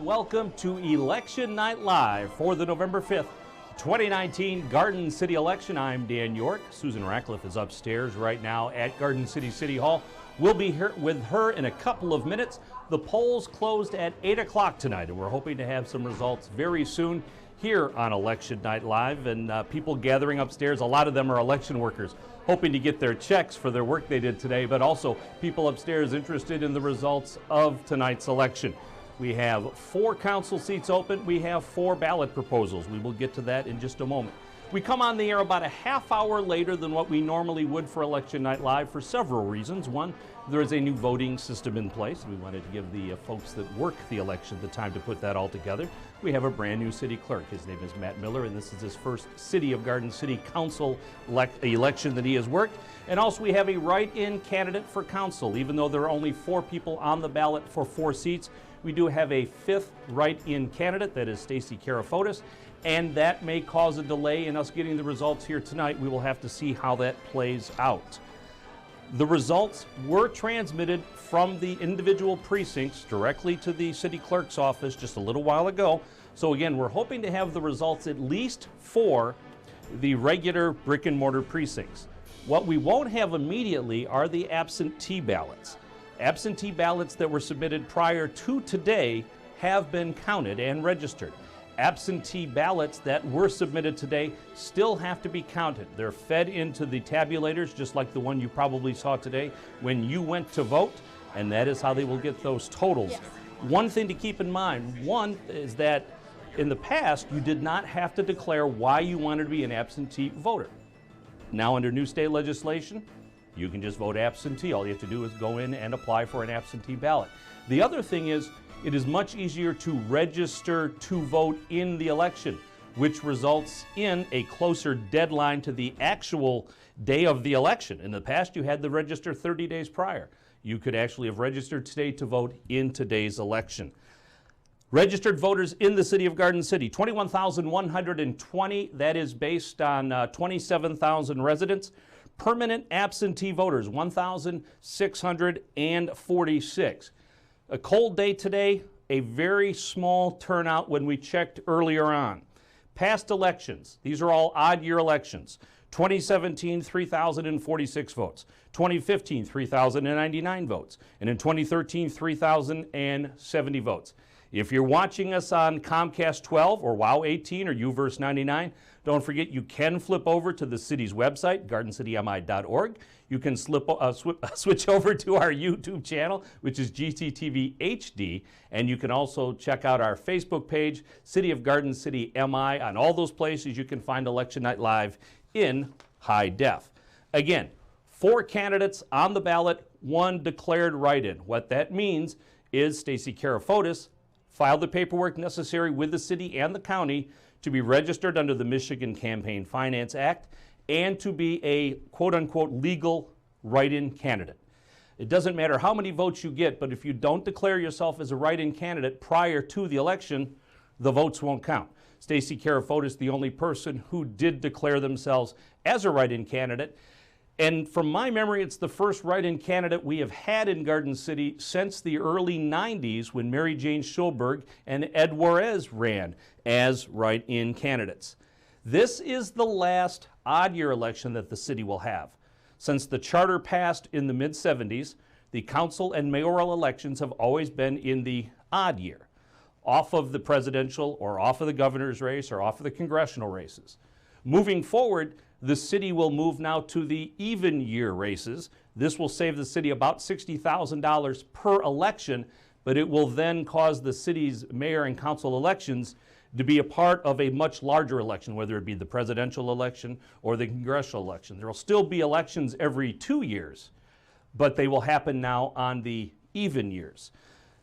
Welcome to Election Night Live for the November 5th, 2019 Garden City election. I'm Dan York. Susan Ratcliffe is upstairs right now at Garden City Hall. We'll be here with her in a couple of minutes. The polls closed at 8 o'clock tonight, and we're hoping to have some results very soon here on Election Night Live. And people gathering upstairs, a lot of them are election workers, hoping to get their checks for their work they did today, but also people upstairs interested in the results of tonight's election. We have 4 council seats open. We have 4 ballot proposals. We will get to that in just a moment. We come on the air about a half hour later than what we normally would for Election Night Live for several reasons. One, there is a new voting system in place. We wanted to give the folks that work the election the time to put that all together. We have a brand new city clerk. His name is Matt Miller, and this is his first City of Garden City Council election that he has worked. And also we have a write-in candidate for council. Even though there are only 4 people on the ballot for 4 seats, we do have a 5th write-in candidate, that is Stacey Karafotis, and that may cause a delay in us getting the results here tonight. We will have to see how that plays out. The results were transmitted from the individual precincts directly to the city clerk's office just a little while ago. So again, we're hoping to have the results at least for the regular brick and mortar precincts. What we won't have immediately are the absentee ballots. Absentee ballots that were submitted prior to today have been counted and registered. Absentee ballots that were submitted today still have to be counted. They're fed into the tabulators, just like the one you probably saw today when you went to vote, and that is how they will get those totals. Yes. One thing to keep in mind, one is that in the past, you did not have to declare why you wanted to be an absentee voter. Now, under new state legislation, you can just vote absentee. All you have to do is go in and apply for an absentee ballot. The other thing is, it is much easier to register to vote in the election, which results in a closer deadline to the actual day of the election. In the past, you had to register 30 days prior. You could actually have registered today to vote in today's election. Registered voters in the city of Garden City, 21,120. That is based on 27,000 residents. Permanent absentee voters, 1,646. A cold day today, a very small turnout when we checked earlier on. Past elections, these are all odd year elections. 2017, 3,046 votes. 2015, 3,099 votes. And in 2013, 3,070 votes. If you're watching us on Comcast 12 or WOW 18 or UVerse 99, don't forget you can flip over to the city's website, gardencitymi.org. You can switch over to our YouTube channel, which is GCTV HD, and you can also check out our Facebook page, City of Garden City MI. On all those places, you can find Election Night Live in high def. Again, 4 candidates on the ballot, 1 declared write-in. What that means is Stacey Karafotis filed the paperwork necessary with the city and the county to be registered under the Michigan Campaign Finance Act and to be a quote-unquote legal write-in candidate. It doesn't matter how many votes you get, but if you don't declare yourself as a write-in candidate prior to the election, the votes won't count. Stacey Karafotis, the only person who did declare themselves as a write-in candidate. And from my memory, it's the first write-in candidate we have had in Garden City since the early 90s when Mary Jane Schulberg and Ed Juarez ran as write-in candidates. This is the last odd-year election that the city will have. Since the charter passed in the mid-70s, the council and mayoral elections have always been in the odd year, off of the presidential or off of the governor's race or off of the congressional races. Moving forward, the city will move now to the even year races. This will save the city about $60,000 per election, but it will then cause the city's mayor and council elections to be a part of a much larger election, whether it be the presidential election or the congressional election. There will still be elections every 2 years, but they will happen now on the even years.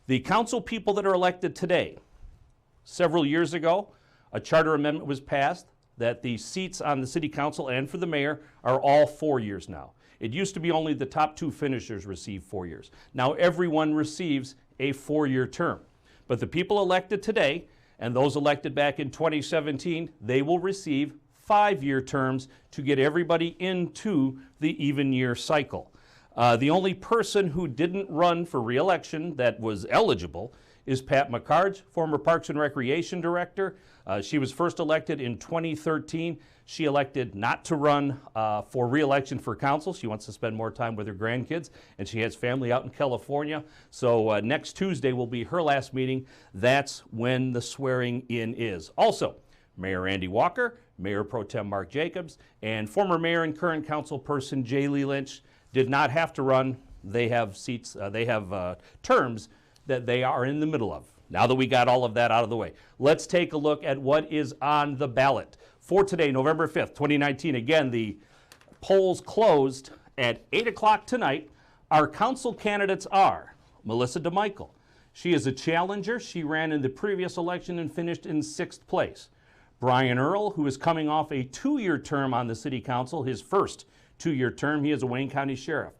The council people that are elected today, several years ago, a charter amendment was passed that the seats on the city council and for the mayor are all 4 years now. It used to be only the top 2 finishers receive 4 years. Now everyone receives a 4-year term. But the people elected today and those elected back in 2017, they will receive 5-year terms to get everybody into the even year cycle. The only person who didn't run for re-election that was eligible is Pat McCards, former Parks and Recreation Director. She was first elected in 2013. She elected not to run for re-election for council. She wants to spend more time with her grandkids, and she has family out in California. So next Tuesday will be her last meeting. That's when the swearing in is. Also, Mayor Andy Walker, Mayor Pro Tem Mark Jacobs, and former mayor and current council person Jay Lee Lynch did not have to run. They have seats, terms that they are in the middle of. Now that we got all of that out of the way, let's take a look at what is on the ballot for today, November 5th, 2019. Again, the polls closed at 8 o'clock tonight. Our council candidates are Melissa DeMichael. She is a challenger. She ran in the previous election and finished in 6th place. Brian Earl, who is coming off a 2-year term on the city council, his first 2-year term. He is a Wayne County sheriff.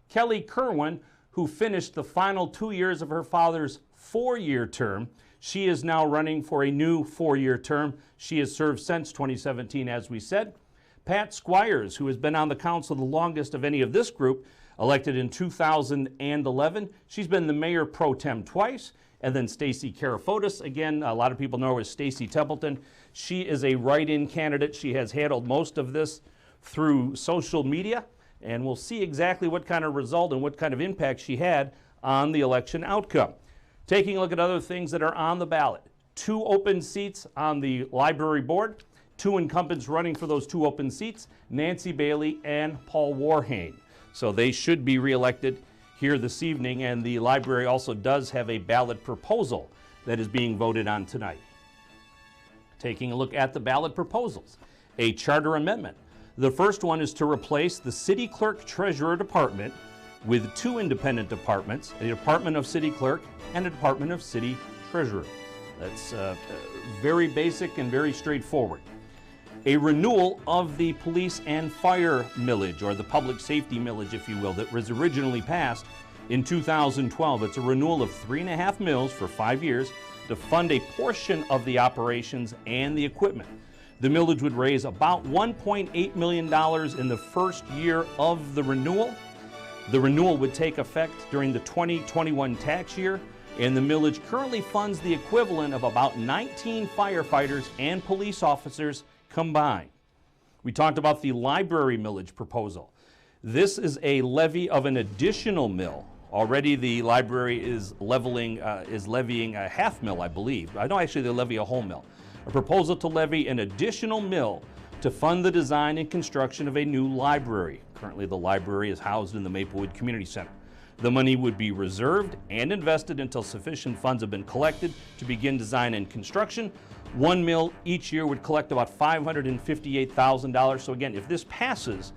Kelly Kerwin, who finished the final 2 years of her father's 4-year term. She is now running for a new 4-year term. She has served since 2017, as we said. Pat Squires, who has been on the council the longest of any of this group, elected in 2011. She's been the mayor pro tem twice. And then Stacy Karafotis, again, a lot of people know her as Stacy Templeton. She is a write-in candidate. She has handled most of this through social media, and we'll see exactly what kind of result and what kind of impact she had on the election outcome. Taking a look at other things that are on the ballot. 2 open seats on the library board, 2 incumbents running for those 2 open seats, Nancy Bailey and Paul Warhane. So they should be reelected here this evening, and the library also does have a ballot proposal that is being voted on tonight. Taking a look at the ballot proposals, a charter amendment. The first one is to replace the City Clerk Treasurer Department with 2 independent departments, a Department of City Clerk and a Department of City Treasurer. That's very basic and very straightforward. A renewal of the police and fire millage, or the public safety millage, if you will, that was originally passed in 2012. It's a renewal of 3.5 mills for 5 years to fund a portion of the operations and the equipment. The millage would raise about $1.8 million in the first year of the renewal. The renewal would take effect during the 2021 tax year, and the millage currently funds the equivalent of about 19 firefighters and police officers combined. We talked about the library millage proposal. This is a levy of an additional mill. Already the library is levying a half mill, I believe. I know actually they levy a whole mill. A proposal to levy an additional mill to fund the design and construction of a new library. Currently the library is housed in the Maplewood Community Center. The money would be reserved and invested until sufficient funds have been collected to begin design and construction. 1 mill each year would collect about $558,000. So again, if this passes,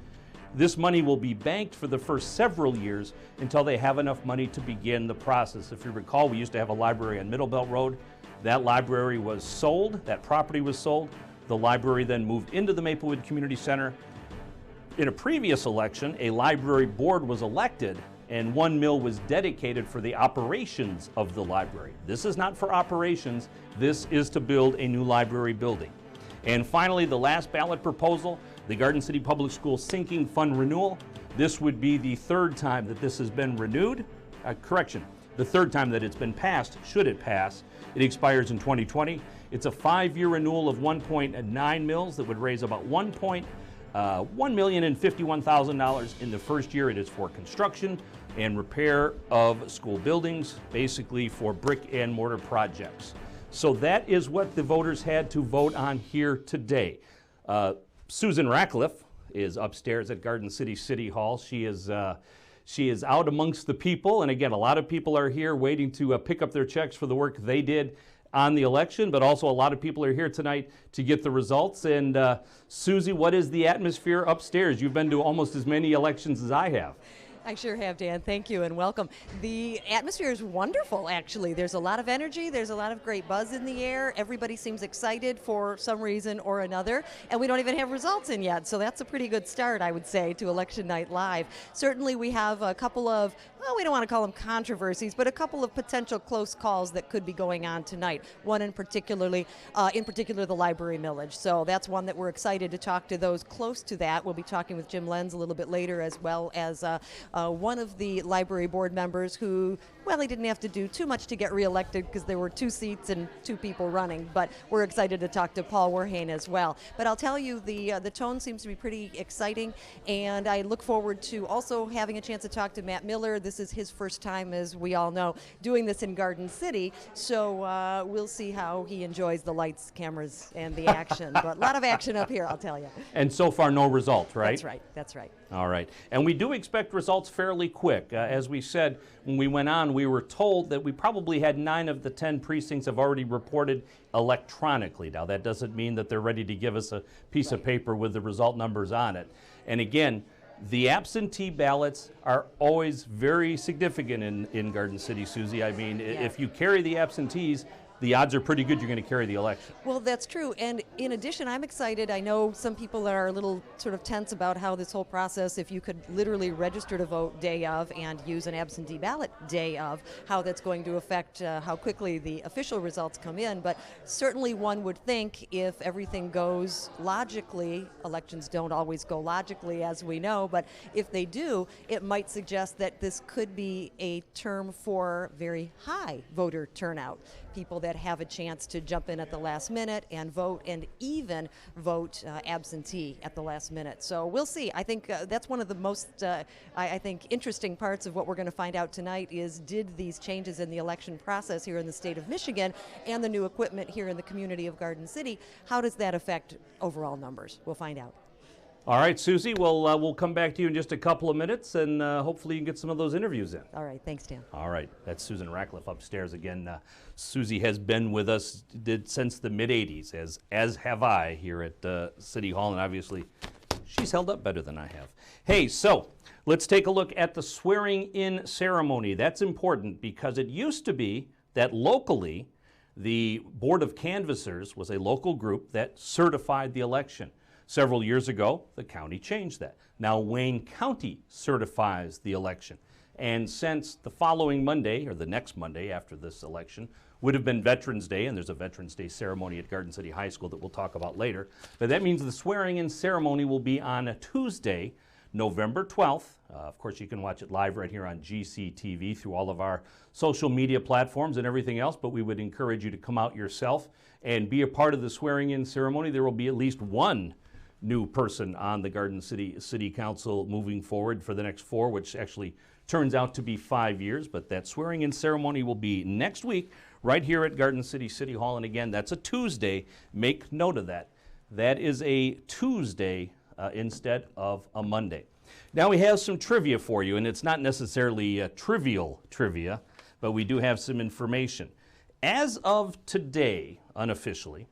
this money will be banked for the first several years until they have enough money to begin the process. If you recall, we used to have a library on Middle Belt Road. That library was sold, that property was sold. The library then moved into the Maplewood Community Center. In a previous election, a library board was elected and 1 mill was dedicated for the operations of the library. This is not for operations, this is to build a new library building. And finally, the last ballot proposal, the Garden City Public Schools Sinking Fund Renewal. This would be the 3rd time that this has been renewed. The 3rd time that it's been passed, should it pass. It expires in 2020. It's a 5-year renewal of 1.9 mills that would raise about $1,051,000 in the first year. It is for construction and repair of school buildings, basically for brick and mortar projects. So that is what the voters had to vote on here today. Susan Ratcliffe is upstairs at Garden City City Hall. She is out amongst the people, and again, a lot of people are here waiting to pick up their checks for the work they did on the election, but also a lot of people are here tonight to get the results. And Susie, what is the atmosphere upstairs? You've been to almost as many elections as I have. I sure have, Dan. Thank you and welcome. The atmosphere is wonderful, actually. There's a lot of energy. There's a lot of great buzz in the air. Everybody seems excited for some reason or another, and we don't even have results in yet, so that's a pretty good start, I would say, to Election Night Live. Certainly we have a couple of, well, we don't want to call them controversies, but a couple of potential close calls that could be going on tonight. One in particular, the library millage. So that's one that we're excited to talk to those close to that. We'll be talking with Jim Lenz a little bit later, as well as one of the library board members who, well, he didn't have to do too much to get reelected because there were 2 seats and 2 people running, but we're excited to talk to Paul Werhane as well. But I'll tell you, the tone seems to be pretty exciting, and I look forward to also having a chance to talk to Matt Miller. This is his first time, as we all know, doing this in Garden City, so we'll see how he enjoys the lights, cameras, and the action. But a lot of action up here, I'll tell you. And so far, no results, right? That's right. That's right. All right. And we do expect results fairly quick. As we said, when we went on, we were told that we probably had 9 of the 10 precincts have already reported electronically. Now, that doesn't mean that they're ready to give us a piece of paper with the result numbers on it. And again, the absentee ballots are always very significant in Garden City, Susie. I mean, if you carry the absentees, the odds are pretty good you're going to carry the election. Well, that's true. And in addition, I'm excited. I know some people are a little sort of tense about how this whole process, if you could literally register to vote day of and use an absentee ballot day of, how that's going to affect how quickly the official results come in. But certainly one would think if everything goes logically, elections don't always go logically, as we know, but if they do, it might suggest that this could be a term for very high voter turnout. People that have a chance to jump in at the last minute and vote, and even vote absentee at the last minute. So we'll see. I think that's one of the most, I think, interesting parts of what we're going to find out tonight is, did these changes in the election process here in the state of Michigan and the new equipment here in the community of Garden City, how does that affect overall numbers? We'll find out. All right, Susie, we'll come back to you in just a couple of minutes, and hopefully you can get some of those interviews in. All right, thanks, Dan. All right, that's Susan Ratcliffe upstairs again. Susie has been with us since the mid-'80s, as have I here at City Hall, and obviously she's held up better than I have. Hey, so let's take a look at the swearing-in ceremony. That's important because it used to be that locally the Board of Canvassers was a local group that certified the election. Several years ago, the county changed that. Now Wayne County certifies the election. And since the following Monday, or the next Monday after this election, would have been Veterans Day, and there's a Veterans Day ceremony at Garden City High School that we'll talk about later, but that means the swearing-in ceremony will be on a Tuesday, November 12th. Of course, you can watch it live right here on GCTV through all of our social media platforms and everything else, but we would encourage you to come out yourself and be a part of the swearing-in ceremony. There will be at least one new person on the Garden City Council moving forward for the next 4, which actually turns out to be 5 years. But that swearing-in ceremony will be next week right here at Garden City City Hall. And again, that's a Tuesday. Make note of that. That is a Tuesday instead of a Monday. Now we have some trivia for you, and it's not necessarily trivial trivia, but we do have some information. As of today, unofficially,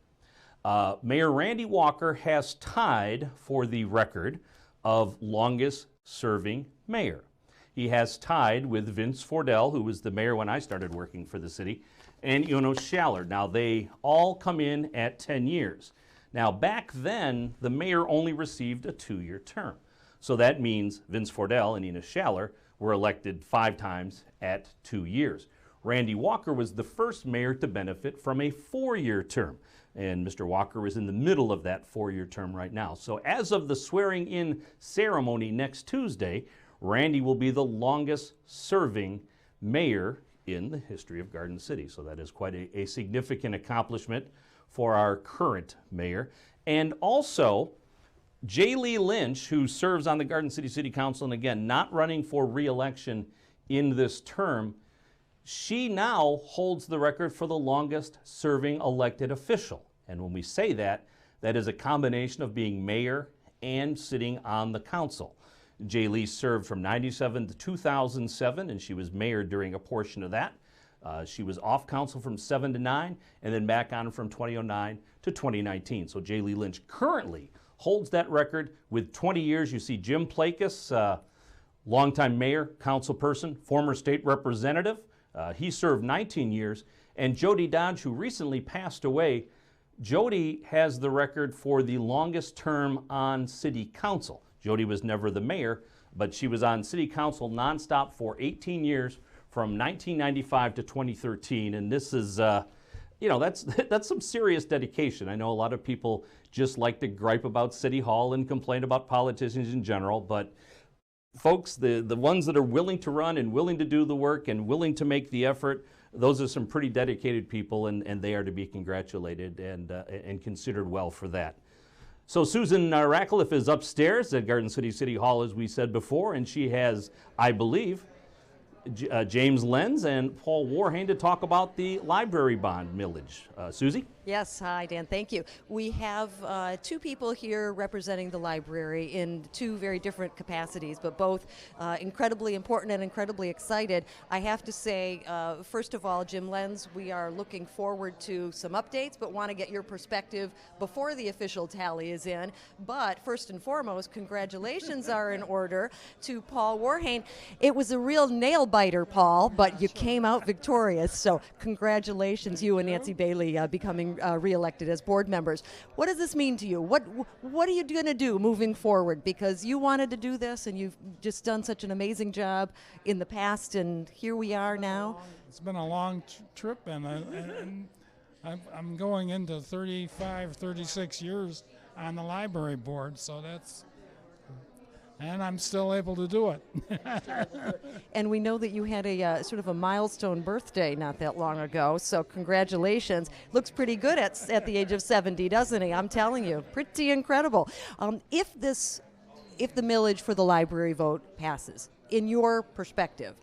Mayor Randy Walker has tied for the record of longest serving mayor. He has tied with Vince Fordell, who was the mayor when I started working for the city, and Shallard. Now they all come in at 10 years. Now back then, the mayor only received a 2-year term. So that means Vince Fordell and Ina Schaller were elected 5 times at 2 years. Randy Walker was the first mayor to benefit from a 4-year term. And Mr. Walker is in the middle of that 4-year term right now. So as of the swearing-in ceremony next Tuesday, Randy will be the longest serving mayor in the history of Garden City. So that is quite a significant accomplishment for our current mayor. And also, J. Lee Lynch, who serves on the Garden City City Council, and again, not running for re-election in this term, she now holds the record for the longest serving elected official. And when we say that, that is a combination of being mayor and sitting on the council. J. Lee served from 97 to 2007, and she was mayor during a portion of that. She was off council from 7 to 9, and then back on from 2009 to 2019. So J. Lee Lynch currently holds that record with 20 years. You see Jim Plakis, longtime mayor, council person, former state representative. He served 19 years. And Jody Dodge, who recently passed away, Jody has the record for the longest term on city council. Jody was never the mayor, but she was on city council nonstop for 18 years from 1995 to 2013. And this is, that's some serious dedication. I know a lot of people just like to gripe about City Hall and complain about politicians in general, but folks, the ones that are willing to run and willing to do the work and willing to make the effort, those are some pretty dedicated people, and they are to be congratulated and considered well for that. So Susan Ratcliffe is upstairs at Garden City Hall, as we said before, and she has, I believe, James Lenz and Paul Warhane to talk about the library bond millage. Susie? Yes, hi Dan, thank you. We have two people here representing the library in two very different capacities, but both incredibly important and incredibly excited. I have to say, first of all, Jim Lenz, we are looking forward to some updates, but want to get your perspective before the official tally is in. But first and foremost, congratulations are in order to Paul Warhane. It was a real nail biter, Paul, but you came out victorious, so congratulations, you and Nancy Bailey becoming re-elected as board members. What does this mean to you? What are you going to do moving forward? Because you wanted to do this, and you've just done such an amazing job in the past, and here we are now. It's been a long trip, and I'm going into 35, 36 years on the library board, so that's... And I'm still able to do it. And we know that you had a sort of a milestone birthday not that long ago, so congratulations. Looks pretty good at the age of 70, doesn't he? I'm telling you, pretty incredible. If the millage for the library vote passes, in your perspective,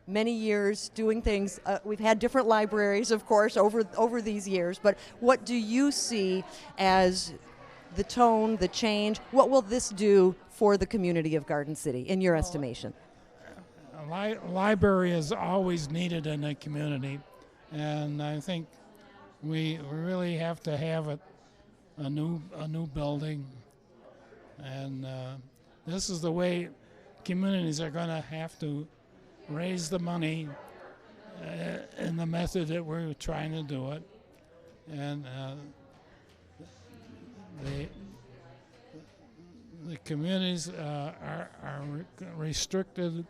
many years doing things, we've had different libraries, of course, over these years, but what do you see as the tone, the change? What will this do for the community of Garden City, in your estimation? A library is always needed in a community, and I think we really have to have a new building, and this is the way communities are going to have to raise the money in the method that we're trying to do it, and the communities are restricted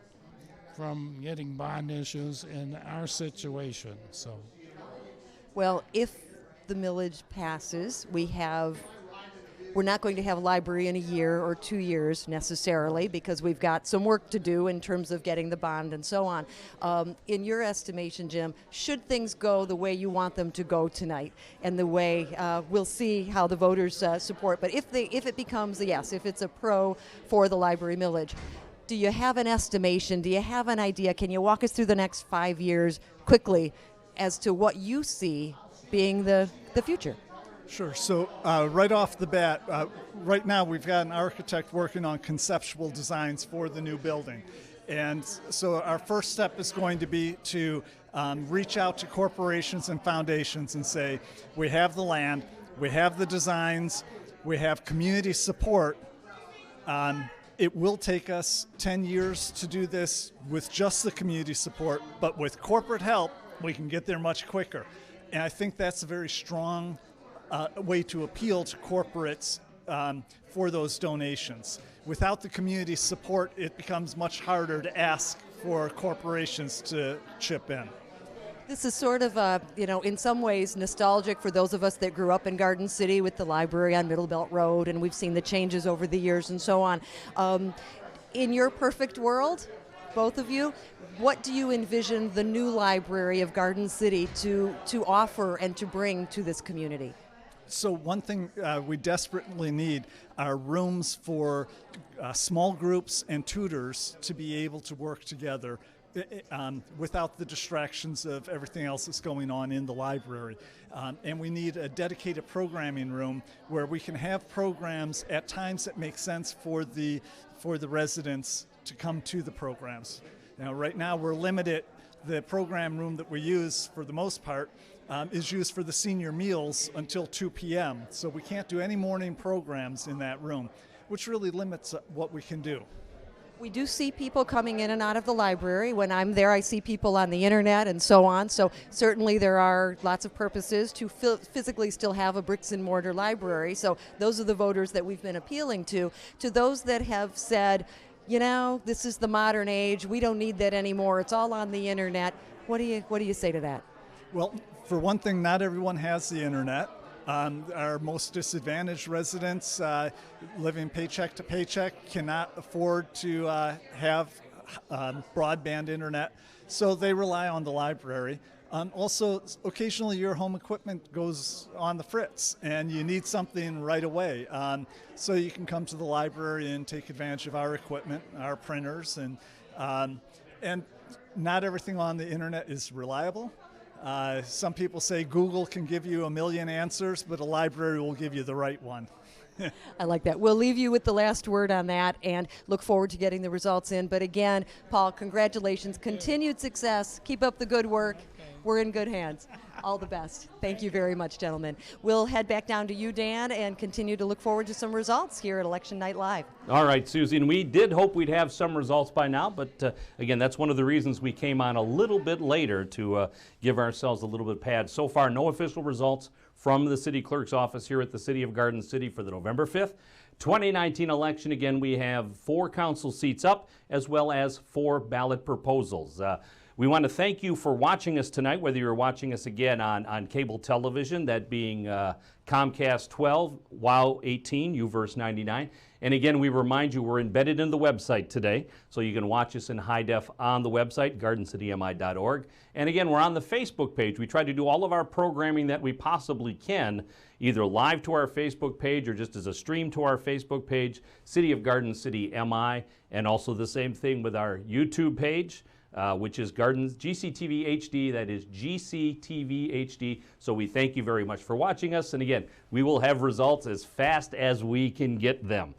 from getting bond issues in our situation. So, well, if the millage passes, we're not going to have a library in a year or 2 years necessarily, because we've got some work to do in terms of getting the bond and so on. In your estimation, Jim, should things go the way you want them to go tonight, and the way we'll see how the voters support, but if it becomes a yes, if it's a pro for the library millage, do you have an estimation? Do you have an idea? Can you walk us through the next 5 years quickly as to what you see being the future? Sure. So right off the bat, right now we've got an architect working on conceptual designs for the new building. And so our first step is going to be to reach out to corporations and foundations and say, we have the land, we have the designs, we have community support. It will take us 10 years to do this with just the community support, but with corporate help, we can get there much quicker. And I think that's a very strong way to appeal to corporates for those donations. Without the community support, it becomes much harder to ask for corporations to chip in. This is sort of, in some ways nostalgic for those of us that grew up in Garden City with the library on Middle Belt Road, and we've seen the changes over the years and so on. In your perfect world, both of you, what do you envision the new library of Garden City to offer and to bring to this community? So one thing we desperately need are rooms for small groups and tutors to be able to work together without the distractions of everything else that's going on in the library. And we need a dedicated programming room where we can have programs at times that make sense for the residents to come to the programs. Now, right now we're limited. The program room that we use for the most part is used for the senior meals until 2 p.m. So we can't do any morning programs in that room, which really limits what we can do. We do see people coming in and out of the library. When I'm there, I see people on the internet and so on. So certainly there are lots of purposes to physically still have a bricks and mortar library. So those are the voters that we've been appealing to. To those that have said, this is the modern age, we don't need that anymore, it's all on the internet. What do you say to that? Well, for one thing, not everyone has the internet. Our most disadvantaged residents living paycheck to paycheck cannot afford to have broadband internet, so they rely on the library. Also, occasionally your home equipment goes on the fritz and you need something right away. So you can come to the library and take advantage of our equipment, our printers, and not everything on the internet is reliable. Some people say Google can give you 1,000,000 answers, but a library will give you the right one. I like that. We'll leave you with the last word on that and look forward to getting the results in. But again, Paul, congratulations. Continued success. Keep up the good work. We're in good hands. All the best. Thank you very much, gentlemen. We'll head back down to you, Dan, and continue to look forward to some results here at Election Night Live. All right, Susie, and we did hope we'd have some results by now, but again, that's one of the reasons we came on a little bit later to give ourselves a little bit of pad. So far, no official results from the city clerk's office here at the City of Garden City for the November 5th, 2019 election. Again, we have 4 council seats up as well as 4 ballot proposals. We want to thank you for watching us tonight, whether you're watching us again on cable television, that being Comcast 12, WOW 18, UVerse 99. And again, we remind you we're embedded in the website today, so you can watch us in high def on the website, gardencitymi.org. And again, we're on the Facebook page. We try to do all of our programming that we possibly can, either live to our Facebook page or just as a stream to our Facebook page, City of Garden City MI, and also the same thing with our YouTube page. Which is GCTV HD, that is GCTV HD. So we thank you very much for watching us. And again, we will have results as fast as we can get them.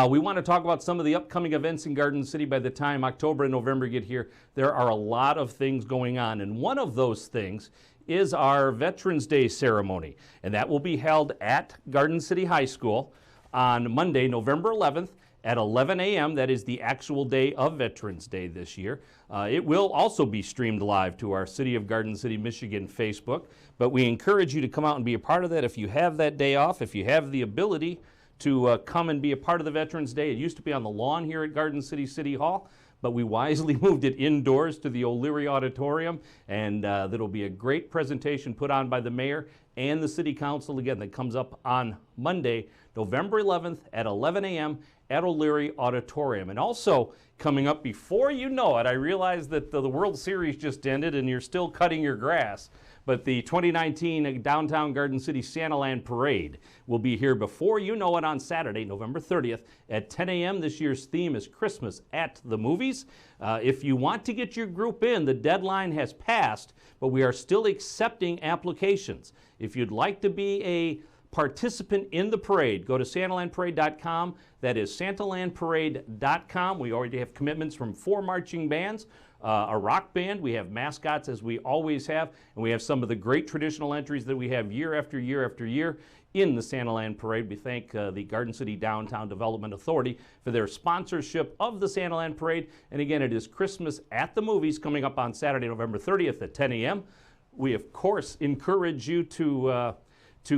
We want to talk about some of the upcoming events in Garden City by the time October and November get here. There are a lot of things going on, and one of those things is our Veterans Day ceremony. And that will be held at Garden City High School on Monday, November 11th. At 11 a.m., that is the actual day of Veterans Day this year. It will also be streamed live to our City of Garden City, Michigan Facebook, but we encourage you to come out and be a part of that if you have that day off, if you have the ability to come and be a part of the Veterans Day. It used to be on the lawn here at Garden City City Hall, but we wisely moved it indoors to the O'Leary Auditorium, and there'll be a great presentation put on by the mayor and the City Council, again, that comes up on Monday, November 11th at 11 a.m. at O'Leary Auditorium. And also coming up, before you know it, I realize that the World Series just ended and you're still cutting your grass, but the 2019 Downtown Garden City Santaland Parade will be here before you know it on Saturday, November 30th at 10 a.m. This year's theme is Christmas at the Movies. If you want to get your group in, the deadline has passed, but we are still accepting applications. If you'd like to be a participant in the parade, go to santalandparade.com. That is santalandparade.com. We already have commitments from 4 marching bands, a rock band. We have mascots, as we always have, and we have some of the great traditional entries that we have year after year after year in the Santaland Parade. We thank the Garden City Downtown Development Authority for their sponsorship of the Santaland Parade. And again, it is Christmas at the Movies coming up on Saturday, November 30th at 10 a.m. We, of course, encourage you to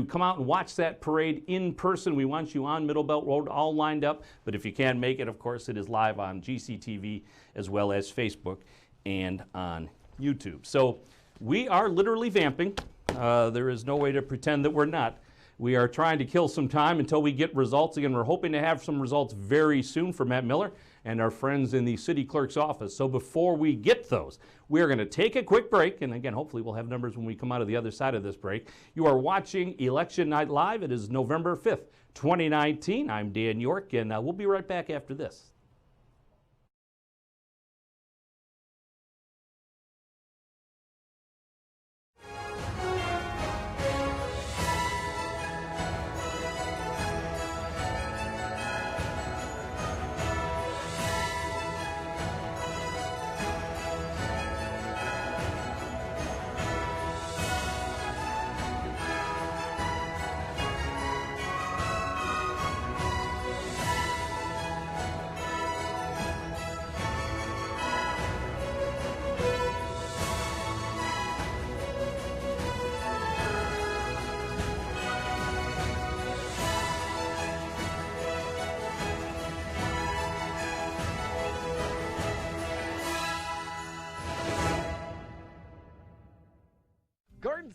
come out and watch that parade in person. We want you on Middle Belt Road all lined up, but if you can't make it, of course, it is live on GCTV as well as Facebook and on YouTube. So we are literally vamping. There is no way to pretend that we're not. We are trying to kill some time until we get results. Again, we're hoping to have some results very soon for Matt Miller and our friends in the city clerk's office. So before we get those, we're going to take a quick break. And again, hopefully we'll have numbers when we come out of the other side of this break. You are watching Election Night Live. It is November 5th, 2019. I'm Dan York, and we'll be right back after this.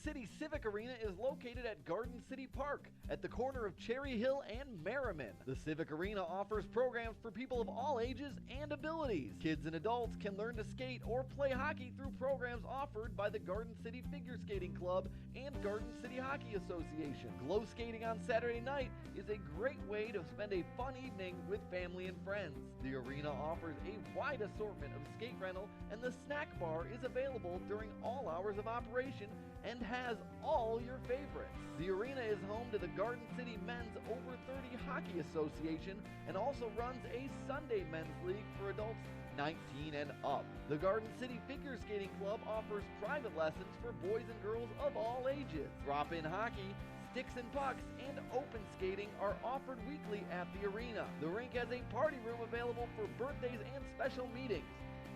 City Civic Arena is located at Garden City Park at the corner of Cherry Hill and Merriman. The Civic Arena offers programs for people of all ages and abilities. Kids and adults can learn to skate or play hockey through programs offered by the Garden City Figure Skating Club and Garden City Hockey Association. Glow skating on Saturday night is a great way to spend a fun evening with family and friends. The arena offers a wide assortment of skate rental, and the snack bar is available during all hours of operation and has all your favorites. The arena is home to the Garden City Men's Over 30 Hockey Association and also runs a Sunday men's league for adults 19 and up. The Garden City Figure Skating Club offers private lessons for boys and girls of all ages. Drop-in hockey, sticks and pucks, and open skating are offered weekly at the arena. The rink has a party room available for birthdays and special meetings.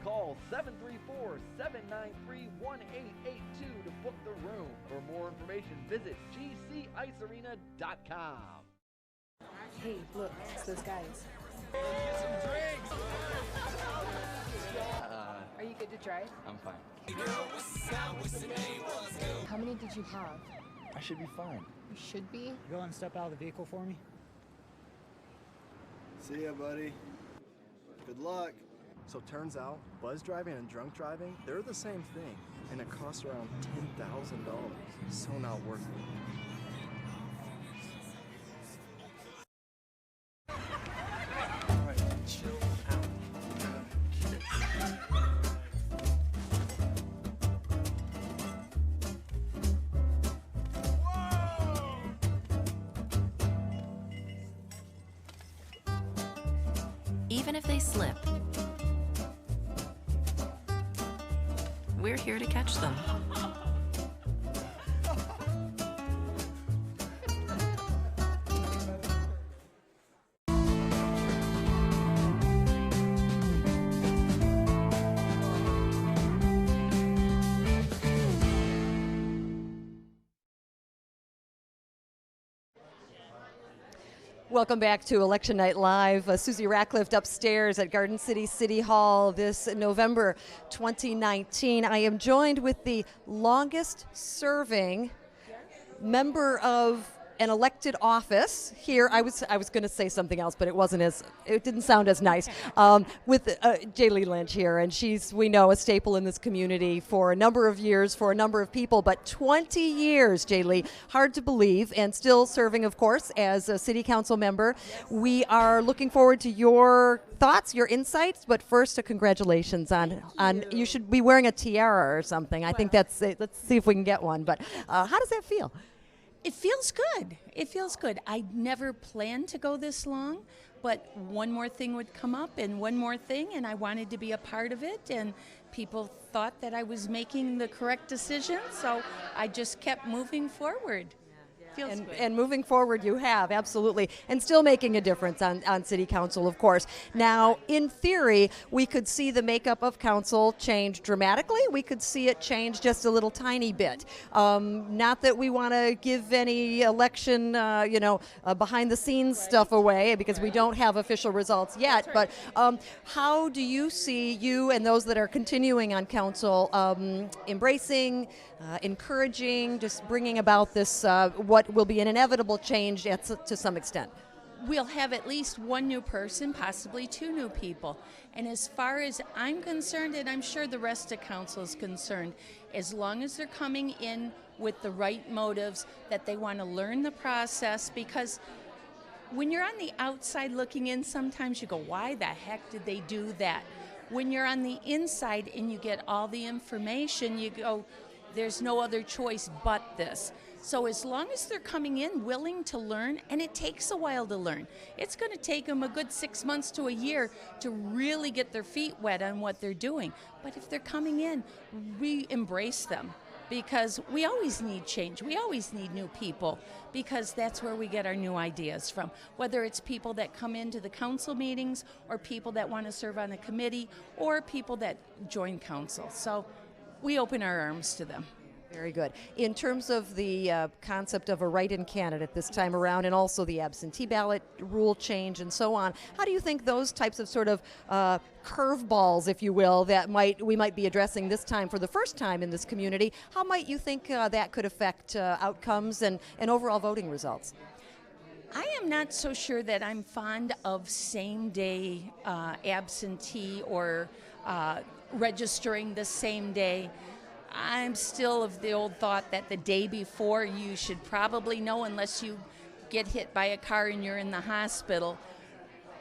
Call 734-793-1882 to book the room. For more information, visit gcicearena.com. Hey, look, it's those guys. Get some drinks. Are you good to drive? I'm fine. How many did you have? I should be fine. You should be. Go and step out of the vehicle for me. See ya, buddy. Good luck. So turns out, buzz driving and drunk driving, they're the same thing, and it costs around $10,000. So not worth it. Even if they slip, we're here to catch them. Welcome back to Election Night Live. Susie Ratcliffe upstairs at Garden City City Hall this November 2019. I am joined with the longest serving member of an elected office here. I was going to say something else, but it didn't sound as nice. With Jaylee Lynch here, and she's, we know, a staple in this community for a number of years for a number of people, but 20 years, Jaylee, hard to believe, and still serving, of course, as a city council member. We are looking forward to your thoughts, your insights, but first, congratulations on you should be wearing a tiara or something. I think that's it. Let's see if we can get one. But how does that feel? It feels good. It feels good. I never planned to go this long, but one more thing would come up and one more thing, and I wanted to be a part of it, and people thought that I was making the correct decision, so I just kept moving forward. Feels good. And moving forward, you have, absolutely, and still making a difference on city council, of course. Now, in theory, we could see the makeup of council change dramatically. We could see it change just a little tiny bit. Not that we want to give any election, behind-the-scenes stuff away, because we don't have official results yet. But how do you see you and those that are continuing on council embracing, encouraging, just bringing about this what will be an inevitable change to some extent? We'll have at least one new person, possibly two new people. And as far as I'm concerned, and I'm sure the rest of council is concerned, as long as they're coming in with the right motives, that they want to learn the process, because when you're on the outside looking in, sometimes you go, why the heck did they do that? When you're on the inside and you get all the information, you go, there's no other choice but this. So as long as they're coming in willing to learn, and it takes a while to learn. It's going to take them a good 6 months to a year to really get their feet wet on what they're doing. But if they're coming in, we embrace them, because we always need change. We always need new people, because that's where we get our new ideas from, whether it's people that come into the council meetings or people that want to serve on a committee or people that join council. So we open our arms to them. Very good. In terms of the concept of a write-in candidate this time around, and also the absentee ballot rule change and so on, how do you think those types of sort of curveballs, if you will, that we might be addressing this time for the first time in this community, how might you think that could affect outcomes and overall voting results? I am not so sure that I'm fond of same-day absentee or registering the same day. I'm still of the old thought that the day before you should probably know, unless you get hit by a car and you're in the hospital.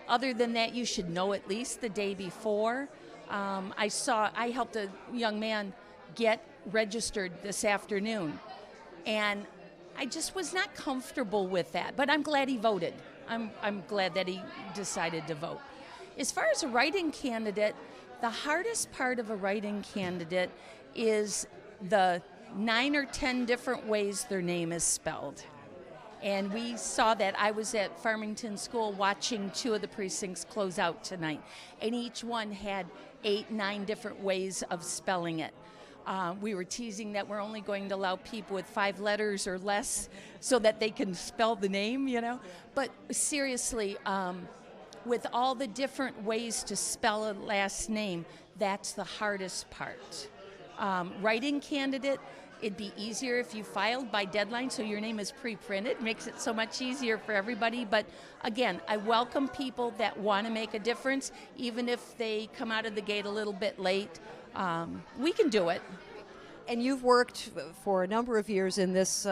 Other than that, you should know at least the day before. I helped a young man get registered this afternoon, and I just was not comfortable with that, but I'm glad he voted. I'm glad that he decided to vote. As far as a write-in candidate, the hardest part of a write-in candidate is the 9 or 10 different ways their name is spelled. And we saw that. I was at Farmington School watching 2 of the precincts close out tonight, and each one had 8, 9 different ways of spelling it. We were teasing that we're only going to allow people with 5 letters or less so that they can spell the name, you know. But seriously, with all the different ways to spell a last name, that's the hardest part. Write-in candidate, it'd be easier if you filed by deadline so your name is pre-printed. Makes it so much easier for everybody. But again, I welcome people that want to make a difference, even if they come out of the gate a little bit late. We can do it. And you've worked for a number of years in this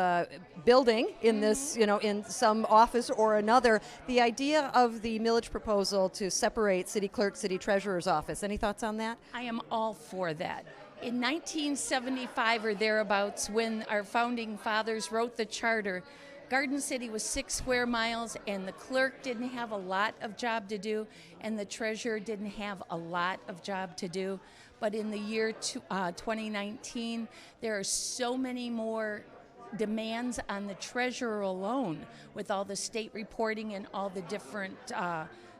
building, in this, in some office or another. The idea of the millage proposal to separate city clerk, city treasurer's office. Any thoughts on that? I am all for that. In 1975 or thereabouts, when our founding fathers wrote the charter, Garden City was 6 square miles, and the clerk didn't have a lot of job to do, and the treasurer didn't have a lot of job to do. But in the year 2019, there are so many more demands on the treasurer alone, with all the state reporting and all the different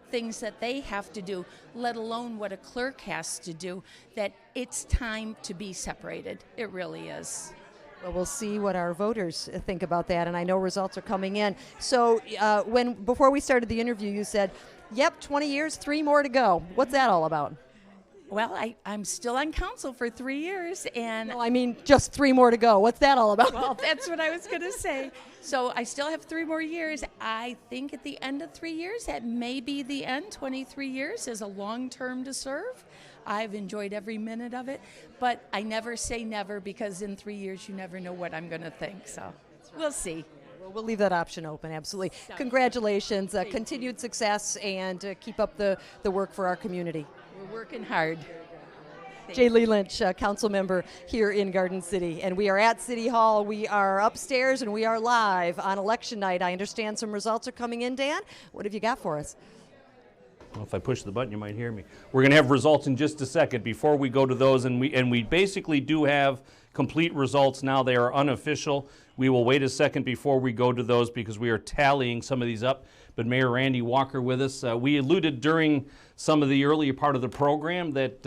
things that they have to do, let alone what a clerk has to do, that it's time to be separated. It really is. Well, we'll see what our voters think about that, and I know results are coming in. So before we started the interview, you said, yep, 20 years, 3 more to go. What's that all about? Well, I'm still on council for 3 years, and no, I mean just 3 more to go. What's that all about? Well, that's what I was going to say. So I still have 3 more years. I think at the end of 3 years, that may be the end. 23 years is a long term to serve. I've enjoyed every minute of it, but I never say never, because in 3 years you never know what I'm going to think. So we'll see. We'll leave that option open, absolutely. Congratulations, continued success, and keep up the work for our community. We're working hard. J. Lee Lynch, council member here in Garden City. And we are at City Hall. We are upstairs, and we are live on election night. I understand some results are coming in, Dan. What have you got for us? Well, if I push the button, you might hear me. We're going to have results in just a second. Before we go to those, and we basically do have complete results now. They are unofficial. We will wait a second before we go to those, because we are tallying some of these up. But Mayor Randy Walker with us. We alluded during some of the earlier part of the program that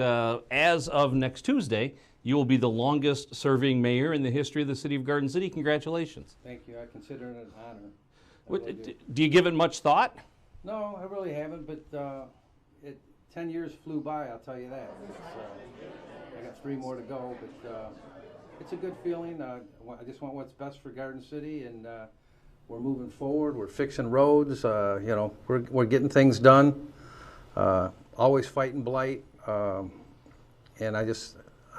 as of next Tuesday, you will be the longest serving mayor in the history of the city of Garden City. Congratulations. Thank you. I consider it an honor. Do you give it much thought? No, I really haven't, but 10 years flew by, I'll tell you that. I got 3 more to go, but it's a good feeling. I just want what's best for Garden City, and we're moving forward. We're fixing roads. We're getting things done. Always fighting blight, and I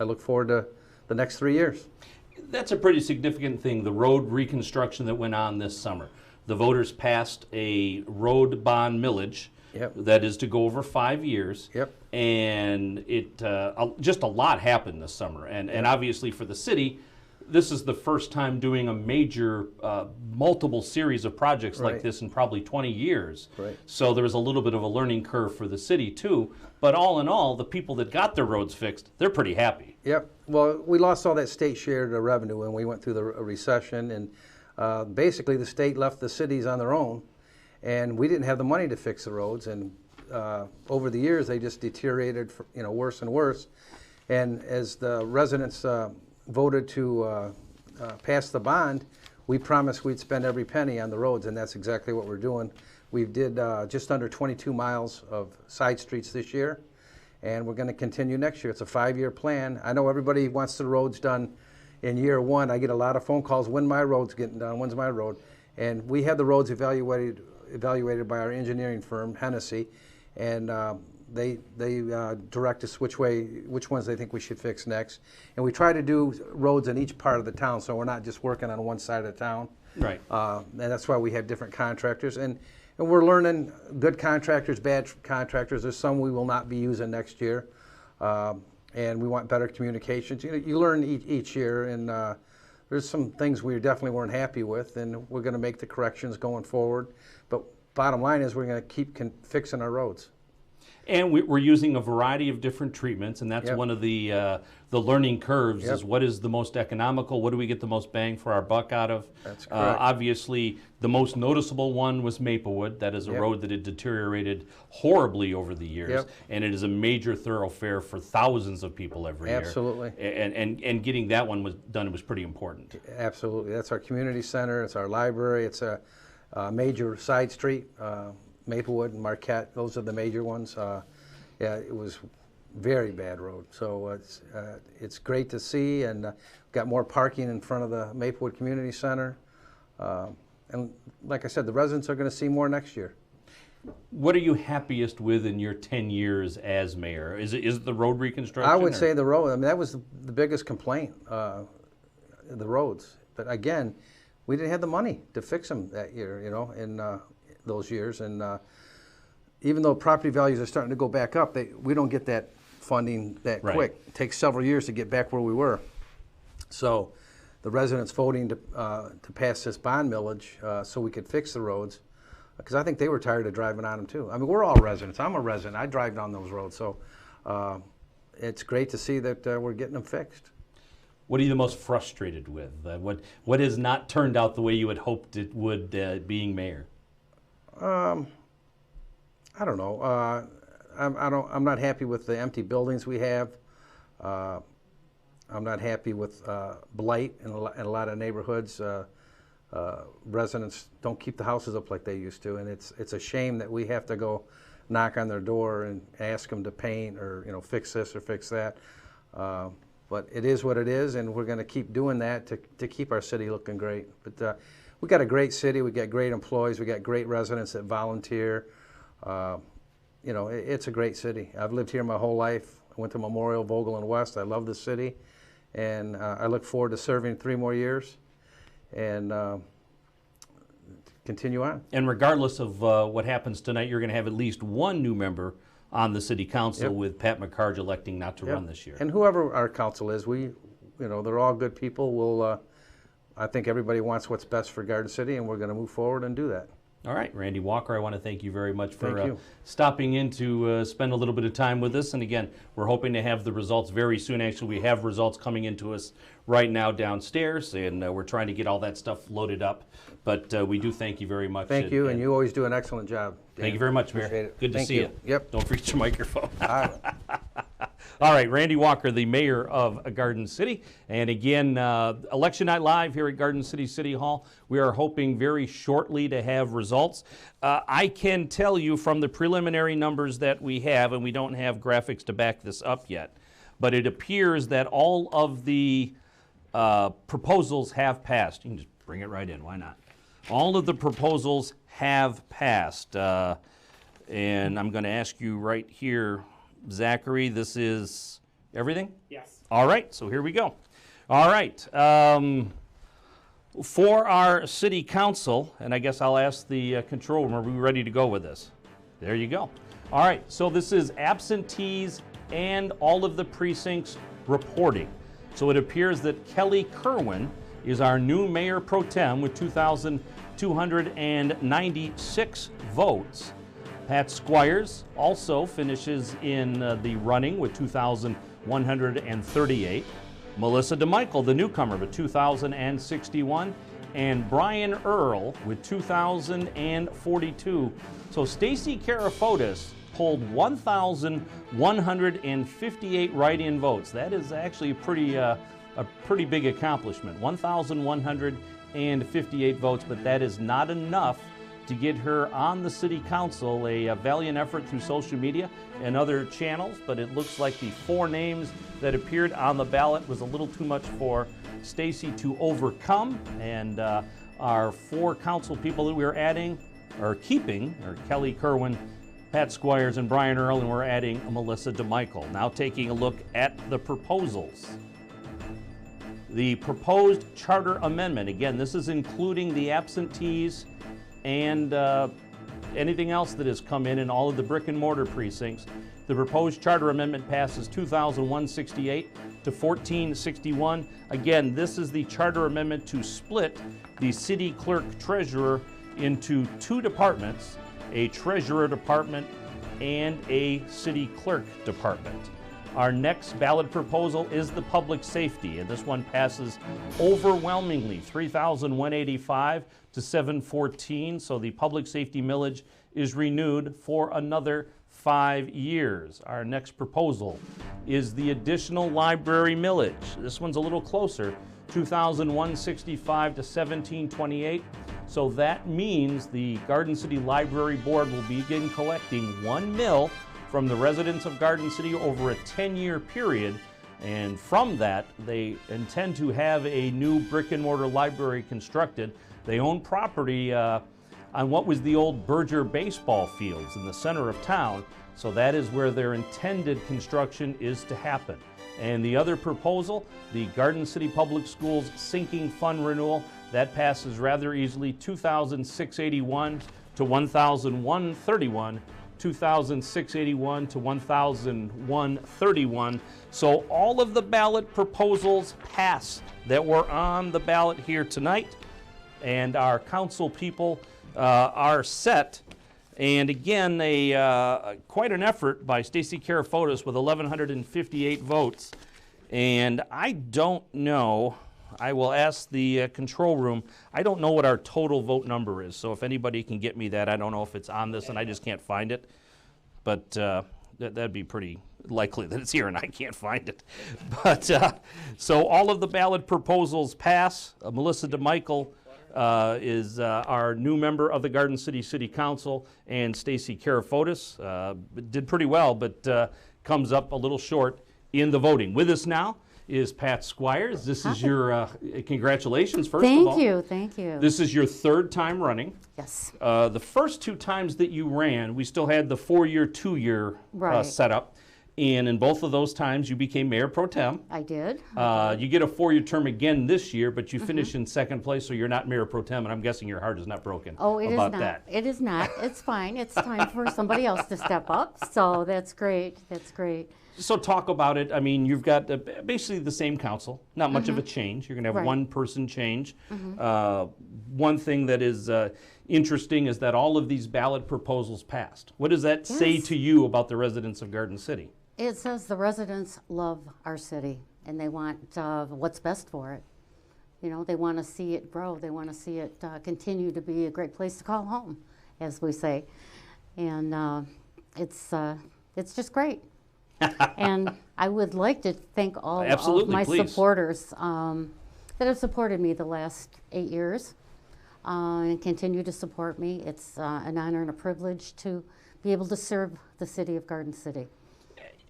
look forward to the next 3 years. That's a pretty significant thing, the road reconstruction that went on this summer. The voters passed a road bond millage. Yep. That is to go over 5 years. Yep. And it just a lot happened this summer. And obviously for the city, this is the first time doing a major multiple series of projects like this in probably 20 years. Right. So there was a little bit of a learning curve for the city too. But all in all, the people that got their roads fixed, they're pretty happy. Yep. Well, we lost all that state shared revenue when we went through the recession, and basically the state left the cities on their own, and we didn't have the money to fix the roads. And over the years, they just deteriorated, worse and worse. And as the residents voted to pass the bond, we promised we'd spend every penny on the roads, and that's exactly what we're doing. We did just under 22 miles of side streets this year, and we're going to continue next year. It's a 5-year plan. I know everybody wants the roads done in year one. I get a lot of phone calls, when my road's getting done, when's my road? And we had the roads evaluated by our engineering firm, Hennessy, and they direct us which ones they think we should fix next. And we try to do roads in each part of the town, so we're not just working on one side of the town. Right. And that's why we have different contractors. And we're learning good contractors, bad contractors. There's some we will not be using next year. And we want better communications. You learn each year, and there's some things we definitely weren't happy with, and we're going to make the corrections going forward. But bottom line is we're going to keep fixing our roads. And we're using a variety of different treatments, and that's one of the learning curves is what is the most economical, what do we get the most bang for our buck out of? That's correct. Obviously, the most noticeable one was Maplewood. That is a road that had deteriorated horribly over the years, and it is a major thoroughfare for thousands of people every year. Absolutely. And getting that one was pretty important. Absolutely. That's our community center, it's our library, it's a major side street. Maplewood and Marquette, those are the major ones. Yeah, it was very bad road. So it's great to see, and got more parking in front of the Maplewood Community Center. And like I said, the residents are going to see more next year. What are you happiest with in your 10 years as mayor? Is it the road reconstruction? I would say the road. I mean, that was the biggest complaint, the roads. But again, we didn't have the money to fix them that year, in those years. And even though property values are starting to go back up, we don't get that funding that quick. It takes several years to get back where we were. So the residents voting to pass this bond millage so we could fix the roads, because I think they were tired of driving on them too. I mean, we're all residents. I'm a resident. I drive down those roads. So it's great to see that we're getting them fixed. What are you the most frustrated with? What has not turned out the way you had hoped it would being mayor? I don't know. I'm not happy with the empty buildings we have. I'm not happy with blight in a lot of neighborhoods. Residents don't keep the houses up like they used to, and it's a shame that we have to go knock on their door and ask them to paint or fix this or fix that. But it is what it is, and we're going to keep doing that to keep our city looking great. But we got a great city. We got great employees. We got great residents that volunteer. It's a great city. I've lived here my whole life. I went to Memorial, Vogel, and West. I love the city, and I look forward to serving 3 more years and continue on. And regardless of what happens tonight, you're going to have at least one new member on the city council, with Pat McCarge electing not to run this year. And whoever our council is, they're all good people. I think everybody wants what's best for Garden City, and we're going to move forward and do that. All right, Randy Walker, I want to thank you very much for stopping in to spend a little bit of time with us. And again, we're hoping to have the results very soon. Actually, we have results coming into us right now downstairs, and we're trying to get all that stuff loaded up. But we do thank you very much. Thank you, and you always do an excellent job, Dan. Thank you very much, Mayor. Appreciate it. Good to see you. Yep. Don't forget your microphone. All right. All right, Randy Walker, the mayor of Garden City. And again, Election Night Live here at Garden City City Hall. We are hoping very shortly to have results. I can tell you from the preliminary numbers that we have, and we don't have graphics to back this up yet, but it appears that all of the proposals have passed. You can just bring it right in, why not? All of the proposals have passed. And I'm going to ask you right here, Zachary, this is everything? Yes. All right, so here we go. All right. For our city council, and I guess I'll ask the control room, are we ready to go with this? There you go. All right, so this is absentees and all of the precincts reporting. So it appears that Kelly Kerwin is our new mayor pro tem with 2,296 votes. Pat Squires also finishes in the running with 2,138. Melissa DeMichael, the newcomer, with 2,061. And Brian Earl with 2,042. So Stacy Karafotis polled 1,158 write-in votes. That is actually a pretty a pretty big accomplishment. 1,158 votes, but that is not enough to get her on the city council. A valiant effort through social media and other channels, but it looks like the 4 names that appeared on the ballot was a little too much for Stacy to overcome, and our 4 council people that we are adding, or keeping, are Kelly Kerwin, Pat Squires, and Brian Earl, and we're adding Melissa DeMichael. Now taking a look at the proposals. The proposed charter amendment, again, this is including the absentees and anything else that has come in all of the brick and mortar precincts. The proposed charter amendment passes 2,168 to 1461. Again, this is the charter amendment to split the city clerk treasurer into 2 departments, a treasurer department and a city clerk department. Our next ballot proposal is the public safety, and this one passes overwhelmingly, 3,185 to 714. So the public safety millage is renewed for another 5 years. Our next proposal is the additional library millage. This one's a little closer, 2,165 to 1728. So that means the Garden City Library Board will begin collecting $1 million from the residents of Garden City over a 10-year period, and from that they intend to have a new brick and mortar library constructed. They own property on what was the old Berger baseball fields in the center of town, so that is where their intended construction is to happen. And the other proposal, the Garden City Public Schools sinking fund renewal, that passes rather easily, 2,681 to 1,131. 2,681 to 1,131. So all of the ballot proposals pass that were on the ballot here tonight, and our council people are set. And again, quite an effort by Stacy Karafotis with 1,158 votes. And I don't know, I will ask the control room, I don't know what our total vote number is, so if anybody can get me that, I don't know if it's on this and I just can't find it, but that'd be pretty likely that it's here and I can't find it. But so all of the ballot proposals pass. Melissa DeMichael is our new member of the Garden City City Council, and Stacy Karafotis did pretty well, but comes up a little short in the voting. With us now is Pat Squires. This is your, congratulations, first of all. Thank you. This is your 3rd time running. Yes. The first 2 times that you ran, we still had the 4-year, 2-year setup. And in both of those times, you became Mayor Pro Tem. I did. You get a 4-year term again this year, but you finish in 2nd place, so you're not Mayor Pro Tem, and I'm guessing your heart is not broken about that. It is not. It's fine. It's time for somebody else to step up, so that's great. That's great. So talk about it. I mean, you've got basically the same council, not much of a change. You're going to have one person change. One thing that is interesting is that all of these ballot proposals passed. What does that say to you about the residents of Garden City? It says the residents love our city and they want what's best for it. You know, they want to see it grow. They want to see it continue to be a great place to call home, as we say. And it's just great. And I would like to thank all of my supporters that have supported me the last 8 years and continue to support me. It's an honor and a privilege to be able to serve the city of Garden City.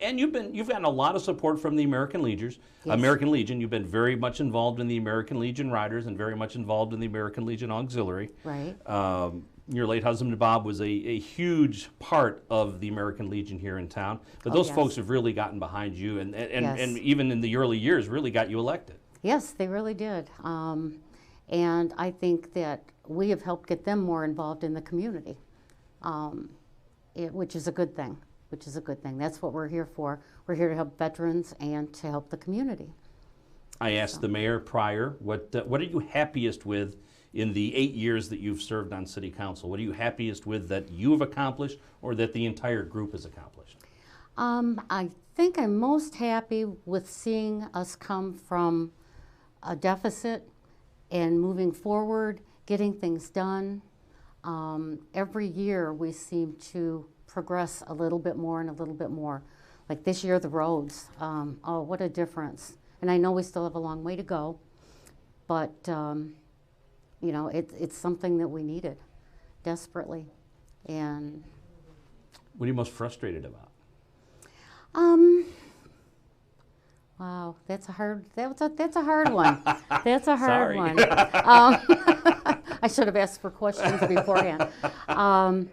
And you've gotten a lot of support from the American Legions. Yes. American Legion, you've been very much involved in the American Legion Riders and very much involved in the American Legion Auxiliary. Right. Your late husband, Bob, was a huge part of the American Legion here in town. But those folks have really gotten behind you and even in the early years really got you elected. Yes, they really did. And I think that we have helped get them more involved in the community, which is a good thing. That's what we're here for. We're here to help veterans and to help the community. I asked the mayor prior, what are you happiest with in the 8 years that you've served on city council? What are you happiest with that you've accomplished or that the entire group has accomplished? I think I'm most happy with seeing us come from a deficit and moving forward, getting things done. Every year we seem to progress a little bit more and a little bit more. Like this year, the roads, oh, what a difference. And I know we still have a long way to go, but you know, it's something that we needed desperately. And what are you most frustrated about? Wow, that's a hard one. That's a hard Sorry. one. I should have asked for questions beforehand. I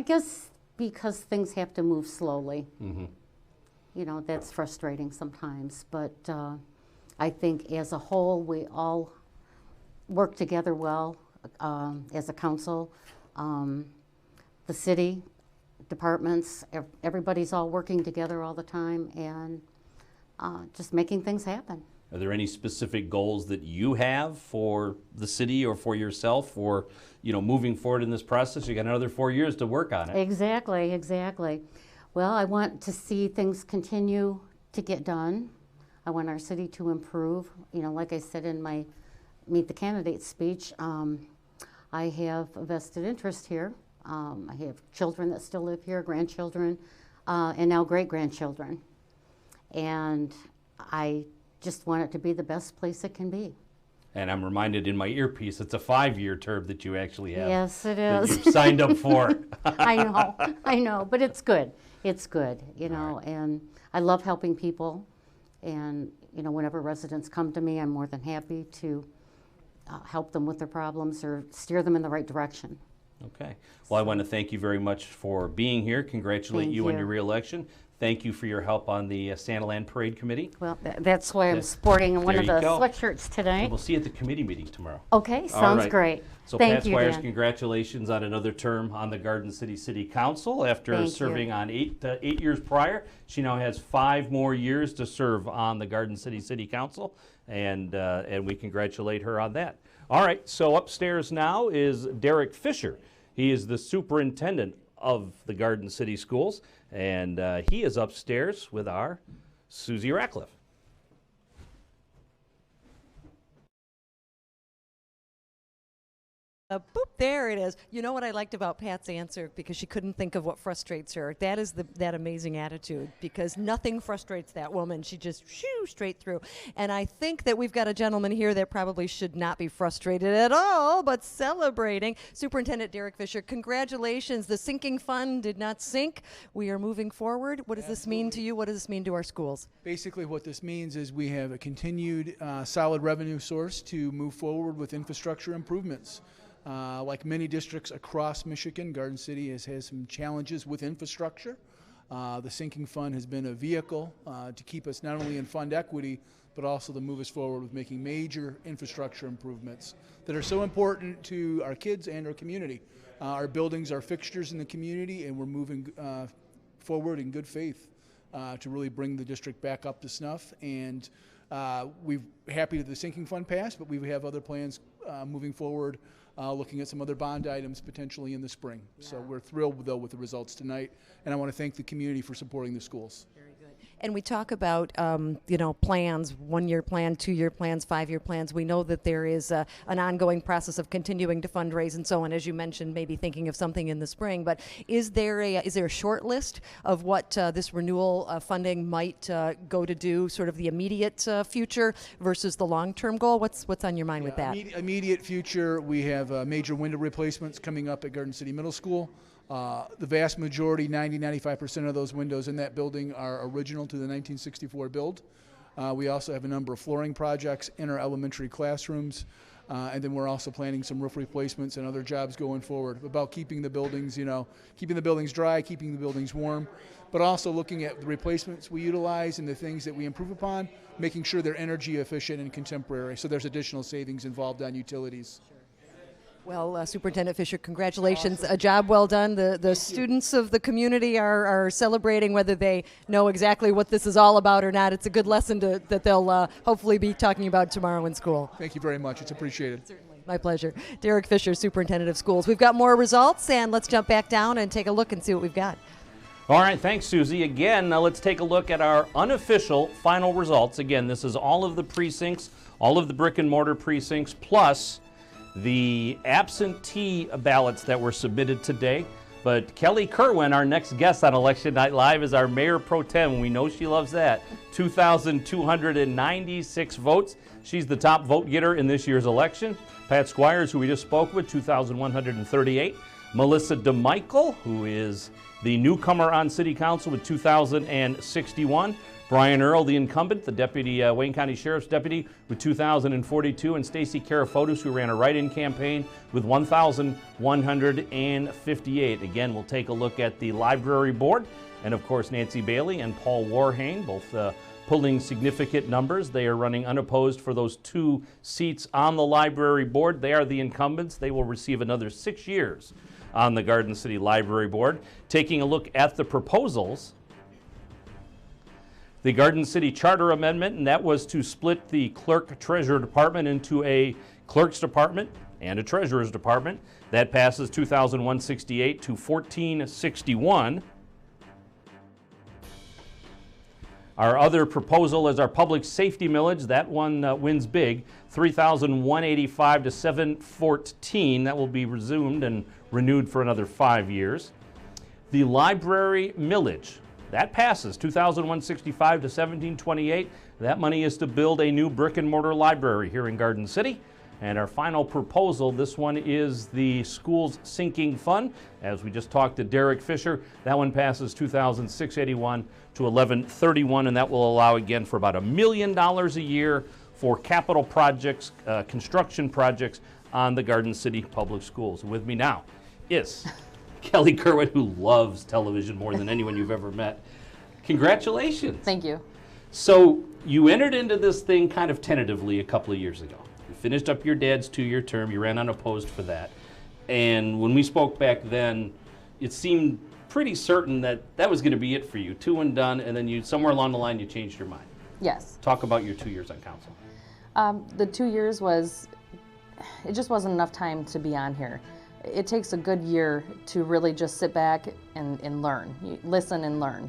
guess because things have to move slowly. Mm-hmm. You know, that's frustrating sometimes, but I think as a whole, we all work together well as a council. The city departments, everybody's all working together all the time and just making things happen. Are there any specific goals that you have for the city or for yourself for, you know, moving forward in this process? You got another 4 years to work on it. Exactly, exactly. Well, I want to see things continue to get done. I want our city to improve. You know, like I said in my Meet the Candidates speech, I have a vested interest here. I have children that still live here, grandchildren, and now great-grandchildren. And I just want it to be the best place it can be. And I'm reminded in my earpiece, it's a 5-year term that you actually have. Yes, it that is. You've signed up for. I know, but it's good. It's good, you know, right. And I love helping people. And, you know, whenever residents come to me, I'm more than happy to help them with their problems or steer them in the right direction. Okay. Well, I want to thank you very much for being here. Congratulate Thank you on you. your reelection. Thank you for your help on the Santaland Parade Committee. Well, that's why I'm sporting one There of you the go. sweatshirts today. We'll see you at the committee meeting tomorrow. Okay, All sounds right. great. So Thank Pat you, Squires, Dan. congratulations on another term on the Garden City City Council. After Thank serving you. on 8 years prior, she now has 5 more years to serve on the Garden City City Council, and we congratulate her on that. All right, so upstairs now is Derek Fisher. He is the superintendent of the Garden City Schools, and he is upstairs with our Susie Ratcliffe. Boop, there it is. You know what I liked about Pat's answer, because she couldn't think of what frustrates her. That is that amazing attitude, because nothing frustrates that woman. She just shoo straight through. And I think that we've got a gentleman here that probably should not be frustrated at all, but celebrating. Superintendent Derek Fisher, congratulations. The sinking fund did not sink. We are moving forward. What does this mean to you? What does this mean to our schools? Basically what this means is we have a continued solid revenue source to move forward with infrastructure improvements. Like many districts across Michigan, Garden City has some challenges with infrastructure. The sinking fund has been a vehicle to keep us not only in fund equity, but also to move us forward with making major infrastructure improvements that are so important to our kids and our community. Our buildings are fixtures in the community, and we're moving forward in good faith to really bring the district back up to snuff. And we're happy that the sinking fund passed, but we have other plans moving forward, looking at some other bond items potentially in the spring. Yeah. So we're thrilled, though, with the results tonight, and I want to thank the community for supporting the schools. Very good. And we talk about, you know, plans, 1-year plan, 2-year plans, 5-year plans. We know that there is an ongoing process of continuing to fundraise and so on. As you mentioned, maybe thinking of something in the spring. But is there a short list of what this renewal funding might go to do, sort of the immediate future versus the long-term goal? What's on your mind with that? Immediate future, we have major window replacements coming up at Garden City Middle School. The vast majority, 90-95% of those windows in that building are original to the 1964 build. We also have a number of flooring projects in our elementary classrooms, and then we're also planning some roof replacements and other jobs going forward about keeping the buildings, keeping the buildings dry, keeping the buildings warm, but also looking at the replacements we utilize and the things that we improve upon, making sure they're energy efficient and contemporary, so there's additional savings involved on utilities. Well, Superintendent Fisher, congratulations. Awesome. A job well done. The students of the community are celebrating, whether they know exactly what this is all about or not. It's a good lesson that they'll hopefully be talking about tomorrow in school. Thank you very much. It's appreciated. Certainly. My pleasure. Derek Fisher, Superintendent of Schools. We've got more results, and let's jump back down and take a look and see what we've got. All right, thanks, Susie. Again, now let's take a look at our unofficial final results. Again, this is all of the precincts, all of the brick and mortar precincts, plus the absentee ballots that were submitted today. But Kelly Kerwin, our next guest on Election Night Live, is our Mayor Pro Tem, and we know she loves that. 2,296 votes. She's the top vote getter in this year's election. Pat Squires, who we just spoke with, 2,138. Melissa DeMichael, who is the newcomer on City Council with 2,061. Brian Earl, the incumbent, the deputy Wayne County Sheriff's deputy, with 2,042, and Stacy Karafotis, who ran a write-in campaign, with 1,158. Again, we'll take a look at the library board, and of course Nancy Bailey and Paul Warhane, both pulling significant numbers. They are running unopposed for those 2 seats on the library board. They are the incumbents. They will receive another 6 years on the Garden City Library Board. Taking a look at the proposals, the Garden City Charter Amendment, and that was to split the Clerk-Treasurer Department into a Clerk's Department and a Treasurer's Department. That passes 2,168 to 1,461. Our other proposal is our public safety millage. That one wins big, 3,185 to 714. That will be resumed and renewed for another 5 years. The library millage, that passes 2,165 to 1,728. That money is to build a new brick and mortar library here in Garden City. And our final proposal, this one is the school's sinking fund. As we just talked to Derek Fisher, that one passes 2,681 to 1,131, and that will allow again for about $1 million a year for capital projects, construction projects on the Garden City Public Schools. With me now is Kelly Kerwin, who loves television more than anyone you've ever met. Congratulations. Thank you. So you entered into this thing kind of tentatively a couple of years ago. You finished up your dad's 2-year term. You ran unopposed for that. And when we spoke back then, it seemed pretty certain that that was going to be it for you. 2 and done, and then somewhere along the line you changed your mind. Yes. Talk about your 2 years on council. The 2 years it just wasn't enough time to be on here. It takes a good year to really just sit back and learn. You listen and learn.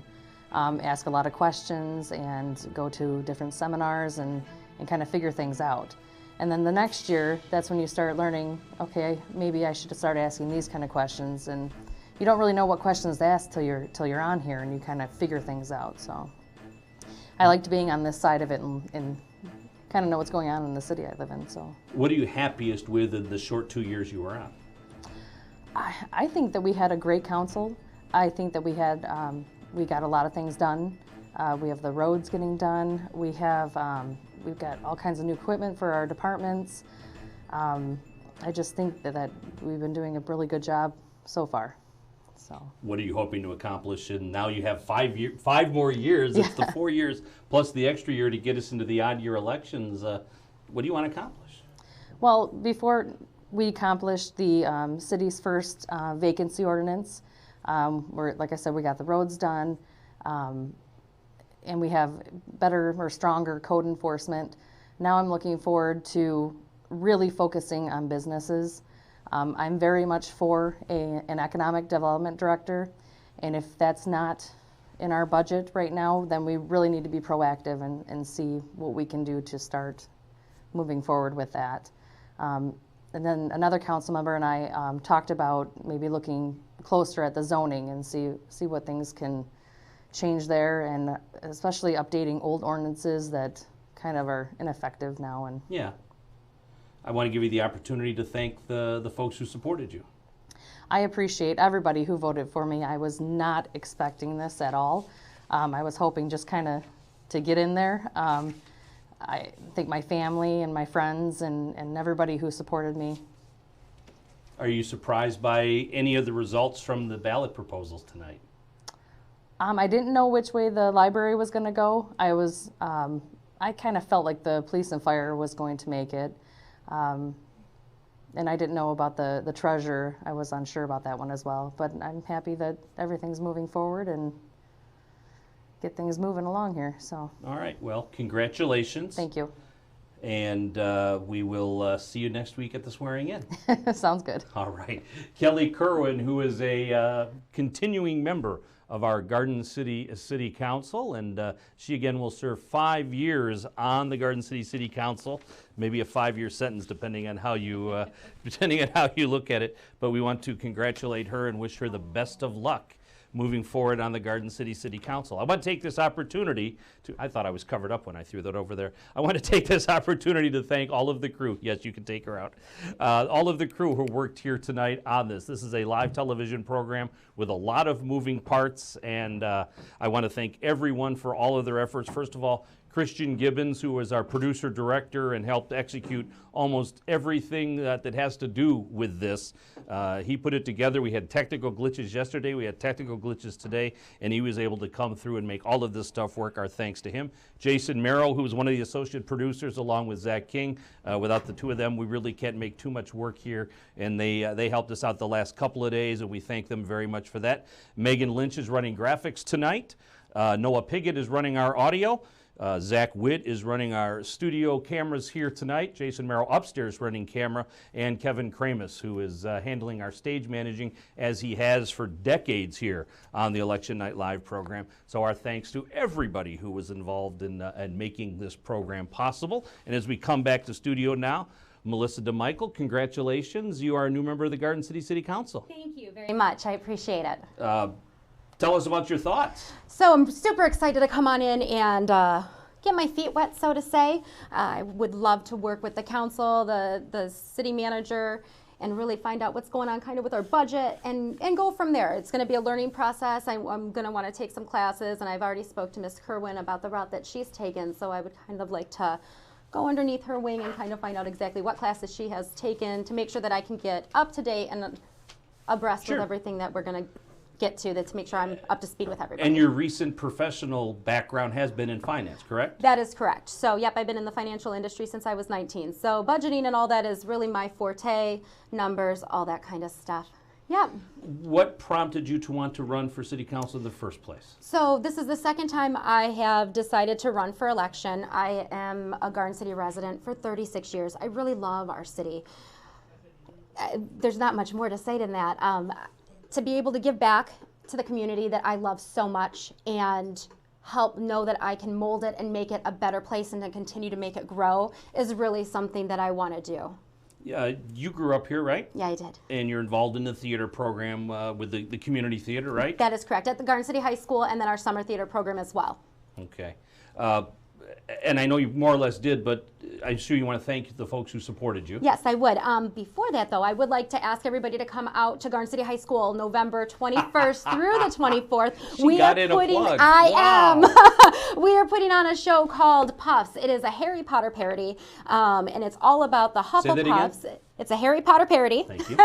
Ask a lot of questions and go to different seminars and kind of figure things out. And then the next year, that's when you start learning, okay, maybe I should start asking these kind of questions. And you don't really know what questions to ask till you're on here and you kind of figure things out. So I liked being on this side of it and kind of know what's going on in the city I live in. So what are you happiest with in the short 2 years you were on? I think that we had a great council. I think that we got a lot of things done. We have the roads getting done. We've got all kinds of new equipment for our departments. I just think that we've been doing a really good job so far. So what are you hoping to accomplish? And now you have 5 more years. It's the 4 years plus the extra year to get us into the odd year elections. What do you want to accomplish? Well, before we accomplished the city's first vacancy ordinance, like I said, we got the roads done, and we have better or stronger code enforcement. Now I'm looking forward to really focusing on businesses. I'm very much for an economic development director, and if that's not in our budget right now, then we really need to be proactive and see what we can do to start moving forward with that. And then another council member and I talked about maybe looking closer at the zoning and see what things can change there, and especially updating old ordinances that kind of are ineffective now. And yeah, I want to give you the opportunity to thank the folks who supported you. I appreciate everybody who voted for me. I was not expecting this at all. I was hoping just kind of to get in there. I think my family and my friends and everybody who supported me. Are you surprised by any of the results from the ballot proposals tonight? I didn't know which way the library was going to go. I kind of felt like the police and fire was going to make it. And I didn't know about the treasurer. I was unsure about that one as well. But I'm happy that everything's moving forward and get things moving along here. So. All right. Well, congratulations. Thank you. And we will see you next week at the swearing in. Sounds good. All right. Kelly Kerwin, who is a continuing member of our Garden City City Council, and she again will serve 5 years on the Garden City City Council, maybe a 5-year sentence depending on how you look at it. But we want to congratulate her and wish her the best of luck moving forward on the Garden City City Council. I want to take this opportunity to, I thought I was covered up when I threw that over there. I want to take this opportunity to thank all of the crew. Yes, you can take her out. All of the crew who worked here tonight on this. This is a live television program with a lot of moving parts, and I want to thank everyone for all of their efforts. First of all, Christian Gibbons, who was our producer-director and helped execute almost everything that has to do with this. He put it together. We had technical glitches yesterday. We had technical glitches today, and he was able to come through and make all of this stuff work. Our thanks to him. Jason Merrill, who was one of the associate producers, along with Zach King. Without the two of them, we really can't make too much work here, and they helped us out the last couple of days, and we thank them very much for that. Megan Lynch is running graphics tonight. Noah Piggott is running our audio. Zach Witt is running our studio cameras here tonight. Jason Merrill upstairs running camera, and Kevin Kramus, who is handling our stage managing as he has for decades here on the Election Night Live program. So our thanks to everybody who was involved in making this program possible. And as we come back to studio now, Melissa DeMichael, congratulations. You are a new member of the Garden City City Council. Thank you very much. I appreciate it. Tell us about your thoughts. So I'm super excited to come on in and get my feet wet, so to say. I would love to work with the council, the city manager, and really find out what's going on kind of with our budget and go from there. It's going to be a learning process. I'm going to want to take some classes, and I've already spoke to Ms. Kerwin about the route that she's taken, so I would kind of like to go underneath her wing and kind of find out exactly what classes she has taken to make sure that I can get up to date and abreast with everything that we're going to get to make sure I'm up to speed with everybody. And your recent professional background has been in finance, correct? That is correct. So, yep, I've been in the financial industry since I was 19. So budgeting and all that is really my forte, numbers, all that kind of stuff. Yep. What prompted you to want to run for city council in the first place? So this is the second time I have decided to run for election. I am a Garden City resident for 36 years. I really love our city. There's not much more to say than that. To be able to give back to the community that I love so much and help know that I can mold it and make it a better place and to continue to make it grow is really something that I want to do. You grew up here, right? Yeah, I did. And you're involved in the theater program with the community theater, right? That is correct, at the Garden City High School and then our summer theater program as well. Okay. And I know you more or less did, but I'm sure you want to thank the folks who supported you. Yes, I would. Before that, though, I would like to ask everybody to come out to Garden City High School November 21st through the 24th. We got in a plug. We are putting on a show called Puffs. It is a Harry Potter parody, and it's all about the Hufflepuffs. It's a Harry Potter parody. Thank you.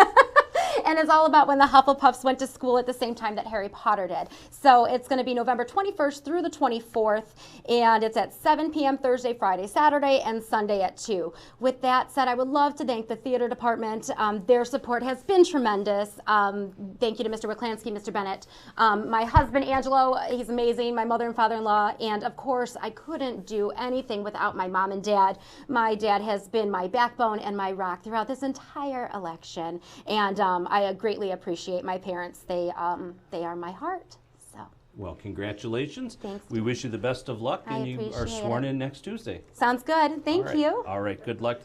And it's all about when the Hufflepuffs went to school at the same time that Harry Potter did. So it's going to be November 21st through the 24th, and it's at 7 p.m. Thursday, Friday, Saturday, and Sunday at 2. With that said, I would love to thank the theater department. Their support has been tremendous. Thank you to Mr. Wiklansky, Mr. Bennett. My husband, Angelo, he's amazing, my mother and father-in-law, and of course, I couldn't do anything without my mom and dad. My dad has been my backbone and my rock throughout this entire election, and I greatly appreciate my parents. They are my heart. So. Well, congratulations. Thanks. We wish you the best of luck, and you are sworn in next Tuesday. Sounds good. Thank you. All right. Good luck.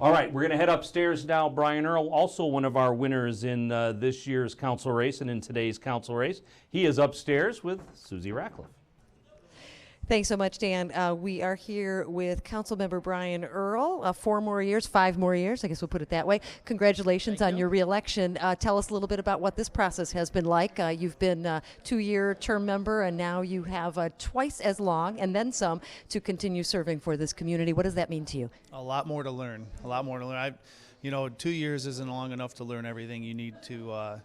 All right. We're going to head upstairs now. Brian Earl, also one of our winners in this year's council race and in today's council race. He is upstairs with Susie Ratcliffe. Thanks so much, Dan. We are here with Councilmember Brian Earl. 4 more years, 5 more years, I guess we'll put it that way. Congratulations on your reelection. Tell us a little bit about what this process has been like. You've been a 2-year term member, and now you have twice as long and then some to continue serving for this community. What does that mean to you? A lot more to learn. A lot more to learn. 2 years isn't long enough to learn everything you need to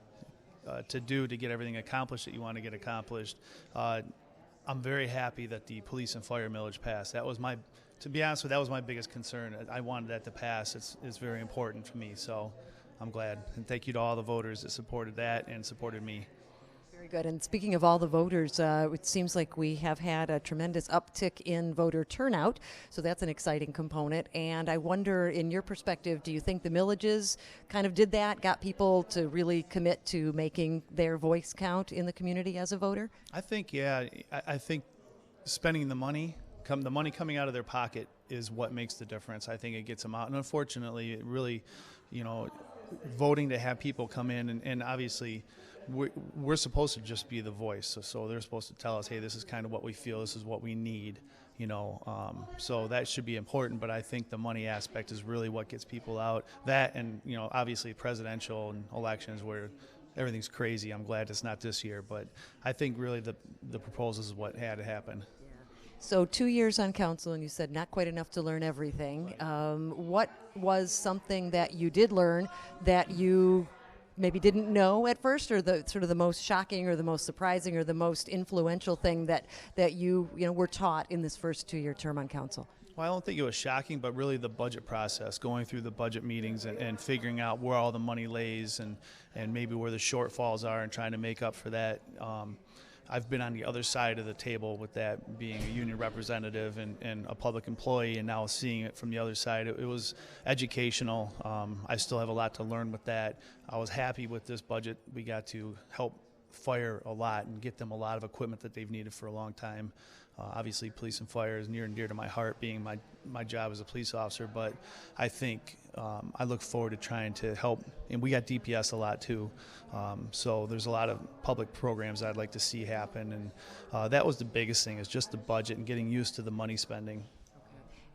do to get everything accomplished that you want to get accomplished. I'm very happy that the police and fire millage passed. To be honest with you, that was my biggest concern. I wanted that to pass. It's very important for me, so I'm glad. And thank you to all the voters that supported that and supported me. Very Very good. And speaking of all the voters, it seems like we have had a tremendous uptick in voter turnout, so that's an exciting component. And I wonder, in your perspective, do you think the millages kind of did that, got people to really commit to making their voice count in the community as a voter? I think, yeah, I think spending the money coming out of their pocket is what makes the difference. I think it gets them out. And unfortunately, it really, voting to have people come in and obviously we're supposed to just be the voice. So they're supposed to tell us, hey, this is kind of what we feel, this is what we need, so that should be important. But I think the money aspect is really what gets people out. That and, obviously presidential and elections where everything's crazy. I'm glad it's not this year, but I think really the proposal is what had to happen. So 2 years on council, and you said not quite enough to learn everything. What was something that you did learn that you maybe didn't know at first, or the sort of the most shocking or the most surprising or the most influential thing that you were taught in this first 2-year term on council? Well, I don't think it was shocking, but really the budget process, going through the budget meetings and figuring out where all the money lays and maybe where the shortfalls are and trying to make up for that. I've been on the other side of the table with that, being a union representative and a public employee, and now seeing it from the other side. It was educational. I still have a lot to learn with that. I was happy with this budget. We got to help fire a lot and get them a lot of equipment that they've needed for a long time. Obviously, police and fire is near and dear to my heart, being my job as a police officer, but I think I look forward to trying to help, and we got DPS a lot too, so there's a lot of public programs I'd like to see happen, and that was the biggest thing, is just the budget and getting used to the money spending.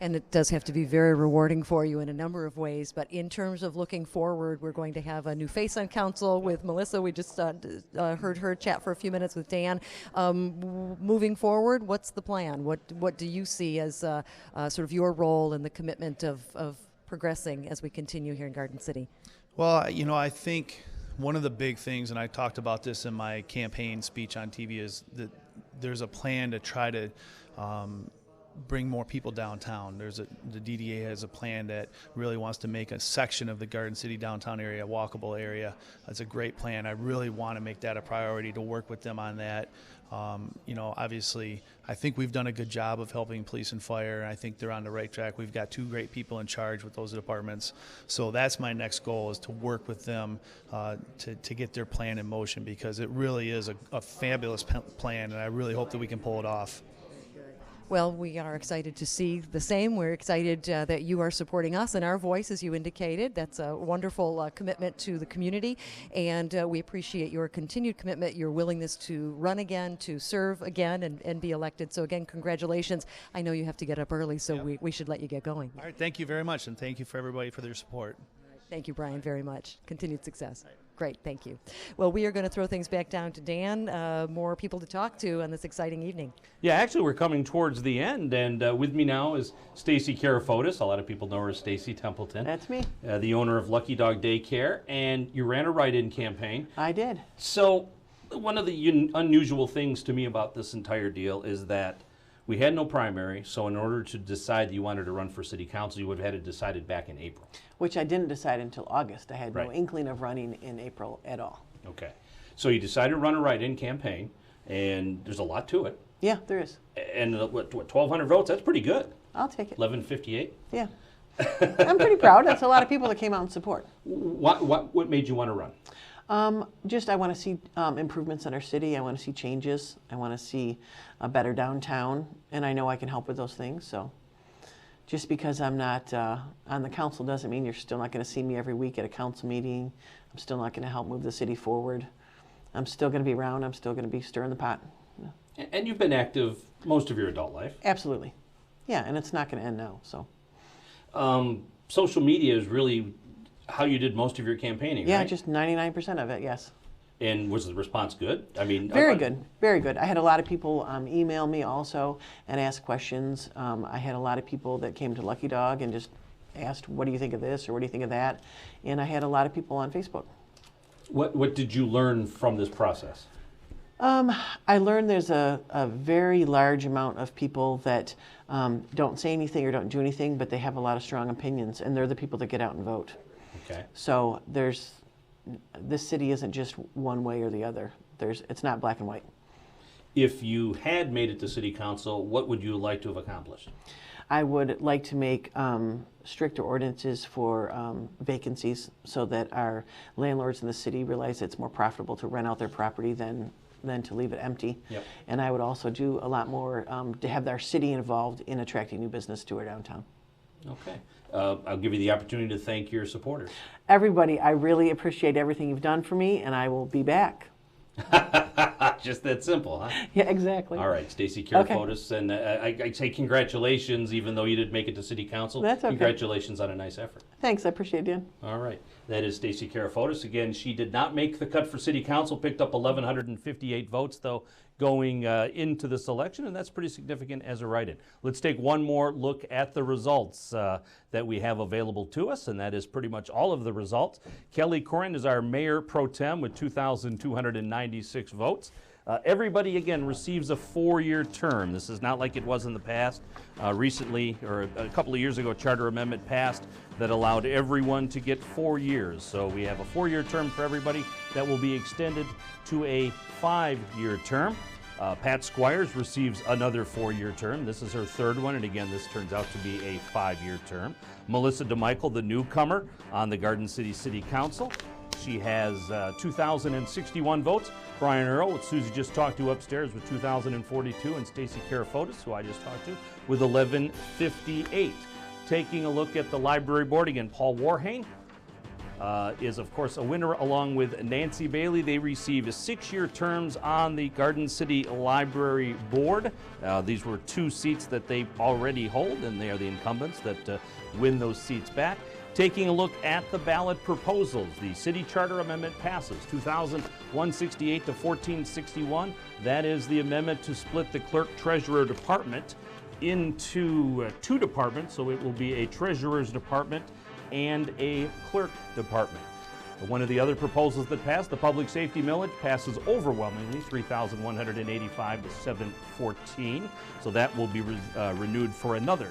And it does have to be very rewarding for you in a number of ways. But in terms of looking forward, we're going to have a new face on council with Melissa. We just heard her chat for a few minutes with Dan. Moving forward, what's the plan? What do you see as sort of your role in the commitment of progressing as we continue here in Garden City? Well, I think one of the big things, and I talked about this in my campaign speech on TV, is that there's a plan to try to bring more people downtown. The DDA has a plan that really wants to make a section of the Garden City downtown area a walkable area. That's a great plan. I really want to make that a priority, to work with them on that. Obviously, I think we've done a good job of helping police and fire, and I think they're on the right track. We've got 2 great people in charge with those departments. So that's my next goal, is to work with them to get their plan in motion, because it really is a fabulous plan, and I really hope that we can pull it off. Well, we are excited to see the same. We're excited that you are supporting us and our voice, as you indicated. That's a wonderful commitment to the community, and we appreciate your continued commitment, your willingness to run again, to serve again, and be elected. So again, congratulations. I know you have to get up early, so we should let you get going. All right, thank you very much, and thank you for everybody for their support. Thank you, Brian, very much. Continued success. Great, thank you. Well, we are going to throw things back down to Dan. More people to talk to on this exciting evening. Yeah, actually, we're coming towards the end, and with me now is Stacy Karafotis. A lot of people know her as Stacy Templeton. That's me. The owner of Lucky Dog Daycare, and you ran a write-in campaign. I did. So one of the unusual things to me about this entire deal is that we had no primary, so in order to decide that you wanted to run for city council, you would have had it decided back in April. Which I didn't decide until August. I had Right. no inkling of running in April at all. Okay. So you decided to run a write-in campaign, and there's a lot to it. Yeah, there is. And what 1,200 votes, that's pretty good. I'll take it. 1158? Yeah. I'm pretty proud. That's a lot of people that came out in support. What made you want to run? Just I want to see improvements in our city. I want to see changes. I want to see a better downtown, and I know I can help with those things. So just because I'm not on the council doesn't mean you're still not going to see me every week at a council meeting. I'm still not going to help move the city forward. I'm still going to be around. I'm still going to be stirring the pot. Yeah. And you've been active most of your adult life. Absolutely. Yeah, and it's not going to end now. So social media is really how you did most of your campaigning, yeah, right? Just 99% of it, yes. And was the response good? I mean, very good, very good. I had a lot of people email me also and ask questions. I had a lot of people that came to Lucky Dog and just asked, what do you think of this or what do you think of that? And I had a lot of people on Facebook. What did you learn from this process? I learned there's a very large amount of people that don't say anything or don't do anything, but they have a lot of strong opinions, and they're the people that get out and vote. Okay. So this city isn't just one way or the other. It's not black and white. If you had made it to city council, what would you like to have accomplished? I would like to make stricter ordinances for vacancies so that our landlords in the city realize it's more profitable to rent out their property than to leave it empty. Yep. And I would also do a lot more to have our city involved in attracting new business to our downtown. Okay. I'll give you the opportunity to thank your supporters. Everybody, I really appreciate everything you've done for me, and I will be back. Just that simple, huh? Yeah, exactly. All right, Stacy Karafotis, and I say congratulations, even though you didn't make it to city council. That's okay. Congratulations on a nice effort. Thanks, I appreciate it, Dan. All right, that is Stacy Karafotis. Again, she did not make the cut for city council, picked up 1,158 votes, though, going into this election, and that's pretty significant as a write-in. Let's take one more look at the results that we have available to us, and that is pretty much all of the results. Kelly Corrin is our mayor pro tem with 2,296 votes. Everybody, again, receives a 4-year term. This is not like it was in the past. Recently, or a couple of years ago, a charter amendment passed that allowed everyone to get 4 years. So we have a 4-year term for everybody that will be extended to a 5-year term. Pat Squires receives another 4-year term. This is her 3rd one, and again, this turns out to be a 5-year term. Melissa DeMichael, the newcomer on the Garden City City Council. She has 2,061 votes. Brian Earl, what Susie just talked to upstairs, with 2,042, and Stacy Karafotis, who I just talked to, with 1,158. Taking a look at the library board again, Paul Warhane is, of course, a winner along with Nancy Bailey. They receive 6-year terms on the Garden City Library Board. These were 2 seats that they already hold, and they are the incumbents that win those seats back. Taking a look at the ballot proposals, the city charter amendment passes 2,168 to 1,461. That is the amendment to split the clerk treasurer department into 2 departments, so it will be a treasurer's department and a clerk department. One of the other proposals that passed, the public safety millage, passes overwhelmingly 3,185 to 714. So that will be renewed for another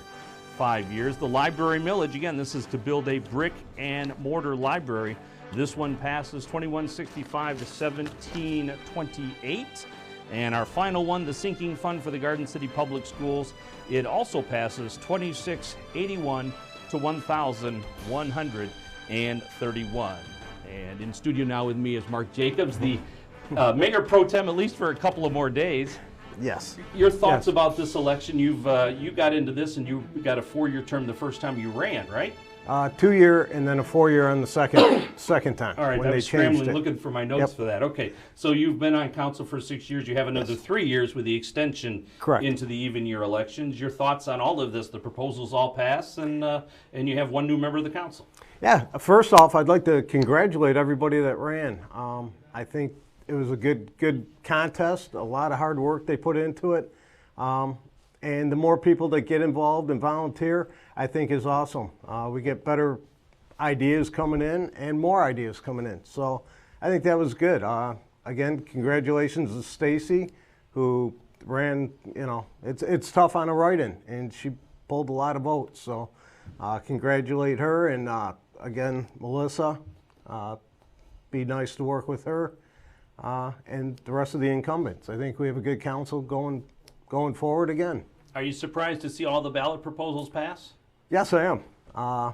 5 years. The library millage, again, this is to build a brick and mortar library. This one passes 2,165 to 1,728. And our final one, the sinking fund for the Garden City Public Schools, it also passes 2,681 to 1,131. And in studio now with me is Mark Jacobs, the mayor pro tem, at least for a couple of more days. Yes. Your thoughts about this election? You got into this and you got a 4-year term the first time you ran, right? 2-year and then a 4-year on the second time. All right, when I they was changed scrambling it. looking for my notes for that. Okay, so you've been on council for 6 years. You have another 3 years with the extension into the even year elections. Your thoughts on all of this? The proposals all pass, and you have one new member of the council. Yeah, first off, I'd like to congratulate everybody that ran. I think it was a good contest, a lot of hard work they put into it. And the more people that get involved and volunteer, I think is awesome. We get better ideas coming in and more ideas coming in. So I think that was good. Again, congratulations to Stacy, who ran, it's tough on a write-in, and she pulled a lot of votes. So congratulate her, and again, Melissa, be nice to work with her, and the rest of the incumbents. I think we have a good council going forward again. Are you surprised to see all the ballot proposals pass? Yes, I am. I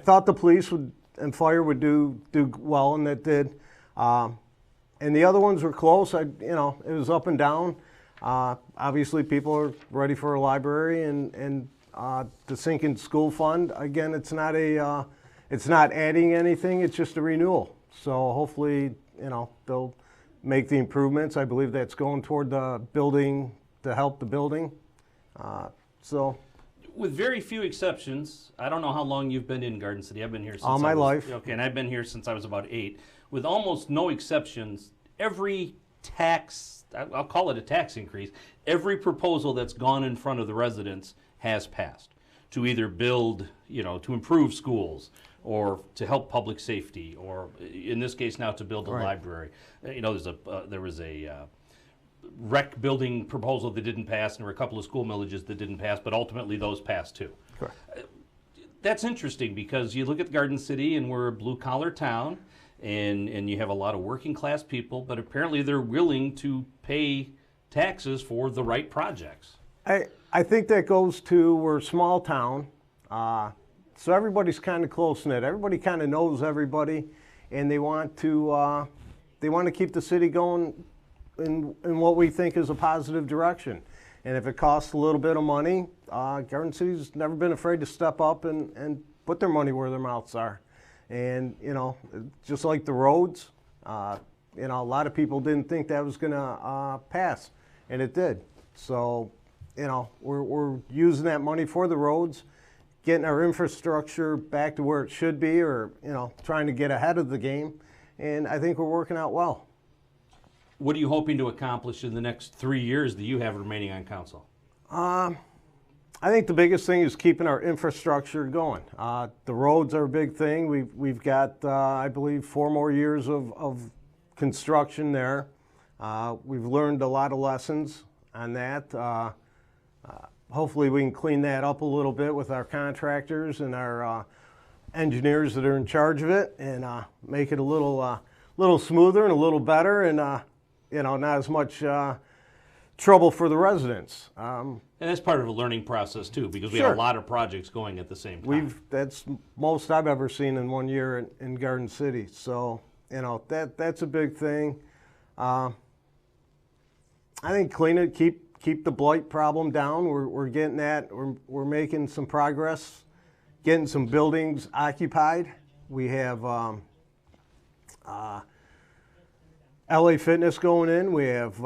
thought the police and fire would do well, and that did. And the other ones were close. It was up and down. Obviously, people are ready for a library, and the sinking school fund. Again, it's not adding anything. It's just a renewal. So hopefully, they'll make the improvements. I believe that's going toward the building to help the building. With very few exceptions, I don't know how long you've been in Garden City. I've been here since all my life. Okay, and I've been here since I was about 8. With almost no exceptions, every tax, I'll call it a tax increase, every proposal that's gone in front of the residents has passed to either build, to improve schools, or to help public safety, or in this case now to build a library. There was a rec building proposal that didn't pass, and there were a couple of school millages that didn't pass, but ultimately those passed too. Correct. That's interesting because you look at Garden City and we're a blue collar town, and you have a lot of working class people, but apparently they're willing to pay taxes for the right projects. I think that goes to, we're a small town, so everybody's kind of close-knit. Everybody kind of knows everybody, and they want to keep the city going in what we think is a positive direction. And if it costs a little bit of money, Garden City's never been afraid to step up and put their money where their mouths are. And, you know, just like the roads, you know, a lot of people didn't think that was going to pass, and it did. So, you know, we're using that money for the roads, getting our infrastructure back to where it should be, or, you know, trying to get ahead of the game. And I think we're working out well. What are you hoping to accomplish in the next 3 years that you have remaining on council? I think the biggest thing is keeping our infrastructure going. The roads are a big thing. We've got, I believe, 4 more years of construction there. We've learned a lot of lessons on that. Hopefully we can clean that up a little bit with our contractors and our engineers that are in charge of it, and make it a little smoother and a little better, and you know, not as much trouble for the residents. And that's part of a learning process too, because we Sure. have a lot of projects going at the same time. That's most I've ever seen in 1 year in Garden City. So, you know, that's a big thing. I think clean it, keep the blight problem down. We're getting that. We're making some progress, getting some buildings occupied. We have LA Fitness going in. We have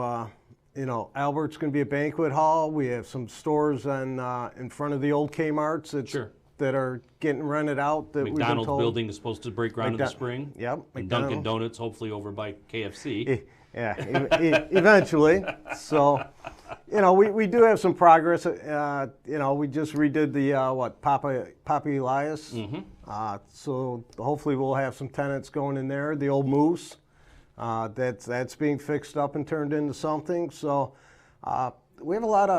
you know, Albert's going to be a banquet hall. We have some stores on in front of the old Kmart's that are getting rented out. That McDonald's building is supposed to break ground in the spring. Yep. And Dunkin' Donuts, hopefully over by KFC. Yeah, eventually. So, you know, we do have some progress. You know, we just redid the Papa Elias. So hopefully we'll have some tenants going in there. The old Moose. That's being fixed up and turned into something. So we have a lot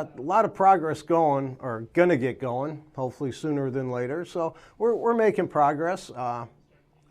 of progress going, or gonna get going, hopefully sooner than later. So we're making progress. I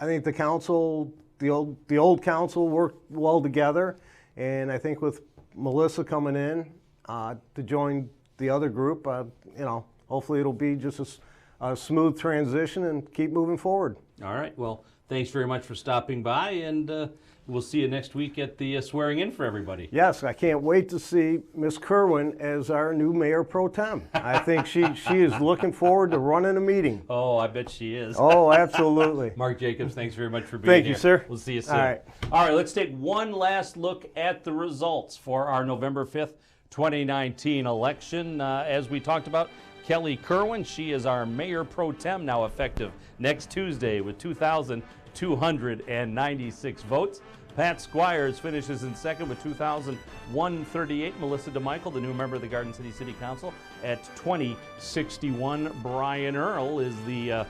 think the council, the old council worked well together, and I think with Melissa coming in to join the other group, you know, hopefully it'll be just a smooth transition and keep moving forward. All right. Well, thanks very much for stopping by, and we'll see you next week at the swearing in for everybody. Yes, I can't wait to see Ms. Kerwin as our new mayor pro tem. I think she is looking forward to running a meeting. Oh, I bet she is. Oh, absolutely. Mark Jacobs, thanks very much for being here. Thank you, sir. We'll see you soon. All right. All right, let's take one last look at the results for our November 5th, 2019 election. As we talked about, Kelly Kerwin, she is our mayor pro tem, now effective next Tuesday with 2,296 votes. Pat Squires finishes in second with 2,138. Melissa DeMichael, the new member of the Garden City City Council, at 2061. Brian Earl is the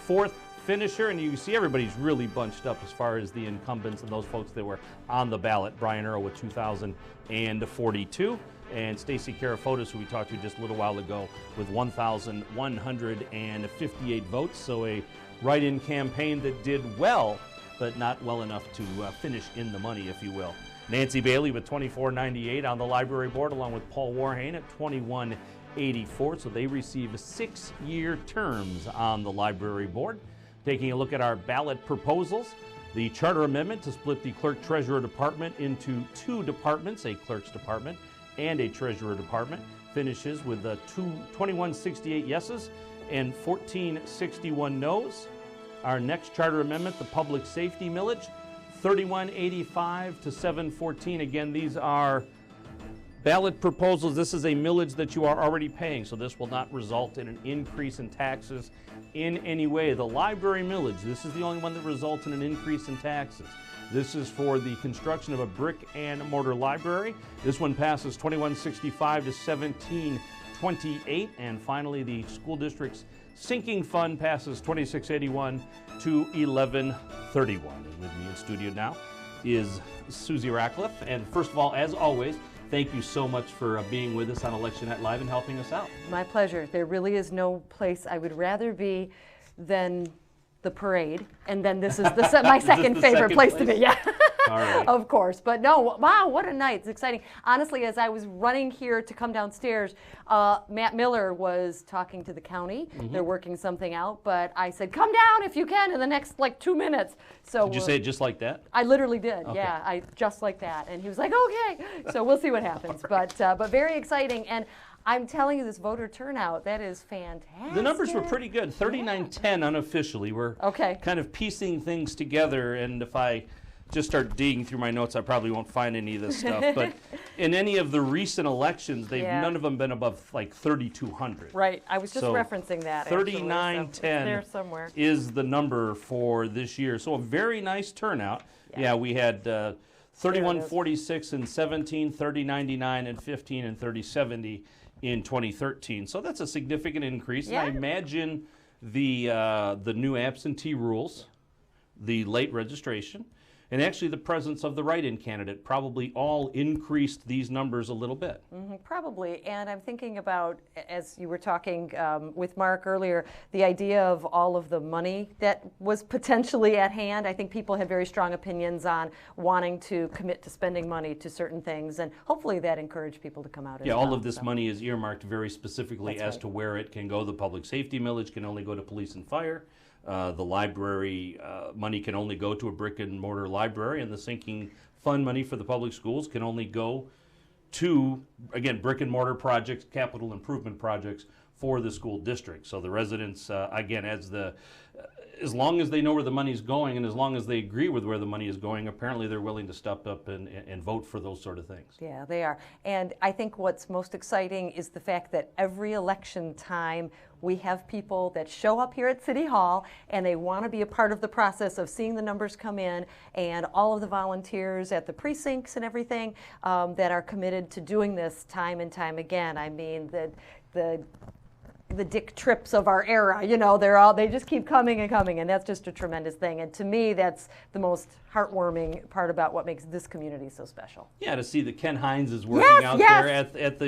fourth finisher, and you see everybody's really bunched up as far as the incumbents and those folks that were on the ballot. Brian Earl with 2,042. And Stacy Karafotis, who we talked to just a little while ago, with 1,158 votes. So a write-in campaign that did well, but not well enough to finish in the money, if you will. Nancy Bailey with 2,498 on the library board, along with Paul Warhane at 2,184. So they receive 6-year terms on the library board. Taking a look at our ballot proposals, the charter amendment to split the clerk-treasurer department into 2 departments, a clerk's department and a treasurer department, finishes with 2,168 yeses and 1,461 noes. Our next charter amendment, the public safety millage, 3,185 to 714. Again, these are ballot proposals. This is a millage that you are already paying, so this will not result in an increase in taxes in any way. The library millage, this is the only one that results in an increase in taxes. This is for the construction of a brick and mortar library. This one passes 2,165 to 1,728. And finally, the school district's sinking fund passes 2,681 to 1,131. And with me in studio now is Susie Ratcliffe. And first of all, as always, thank you so much for being with us on Election Night Live and helping us out. My pleasure. There really is no place I would rather be than the parade, and then this is my second favorite place to be. Yeah. All right. Of course, but no, wow, what a night. It's exciting. Honestly, as I was running here to come downstairs, Matt Miller was talking to the county. They're working something out, but I said, come down if you can in the next like 2 minutes. So Did you say it just like that? I literally did, Okay. yeah, just like that. And he was like, okay. So we'll see what happens, but very exciting. And I'm telling you, this voter turnout, that is fantastic. The numbers were pretty good, 3910 unofficially. We're kind of piecing things together, and if I just start digging through my notes, I probably won't find any of this stuff. But in any of the recent elections, none of them been above like 3,200. Right, I was just referencing that. 3910 there somewhere is the number for this year. So a very nice turnout. Yeah, we had 3146 in 17, 3099 and 15, and 3070 in 2013. So that's a significant increase. Yeah. And I imagine the new absentee rules, the late registration, and actually the presence of the write-in candidate probably all increased these numbers a little bit. Probably, and I'm thinking about, as you were talking with Mark earlier, the idea of all of the money that was potentially at hand. I think people had very strong opinions on wanting to commit to spending money to certain things, and hopefully that encouraged people to come out as well. All of this money is earmarked very specifically as to where it can go. The public safety millage can only go to police and fire. The library money can only go to a brick and mortar library, and the sinking fund money for the public schools can only go to, again, brick and mortar projects, capital improvement projects for the school district. So the residents, again, as long as they know where the money's going and as long as they agree with where the money is going, apparently they're willing to step up and vote for those sort of things. Yeah, they are. And I think what's most exciting is the fact that every election time we have people that show up here at City Hall and they want to be a part of the process of seeing the numbers come in, and all of the volunteers at the precincts and everything that are committed to doing this time and time again. I mean, the Dick Trips of our era, they just keep coming and coming, and that's just a tremendous thing. And to me, that's the most heartwarming part about what makes this community so special. Yeah, to see that Ken Hines is working out there at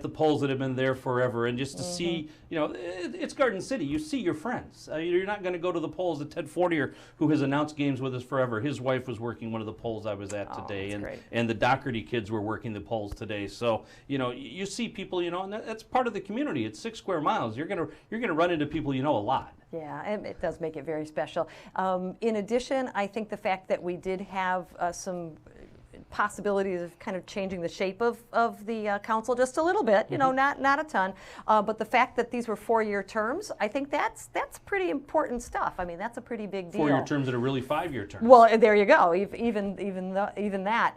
the polls that have been there forever, and just to see, it's Garden City. You see your friends. You're not going to go to the polls that Ted Fortier, who has announced games with us forever, his wife was working one of the polls I was at today, and the Doherty kids were working the polls today. So you see people, and that's part of the community. It's 6 square miles. You're gonna run into people a lot. Yeah, and it does make it very special. In addition, I think the fact that we did have some possibilities of kind of changing the shape of the council just a little bit, not a ton, but the fact that these were 4-year terms, I think that's pretty important stuff. I mean, that's a pretty big deal. 4-year terms that are really 5-year terms. Well, there you go, even that.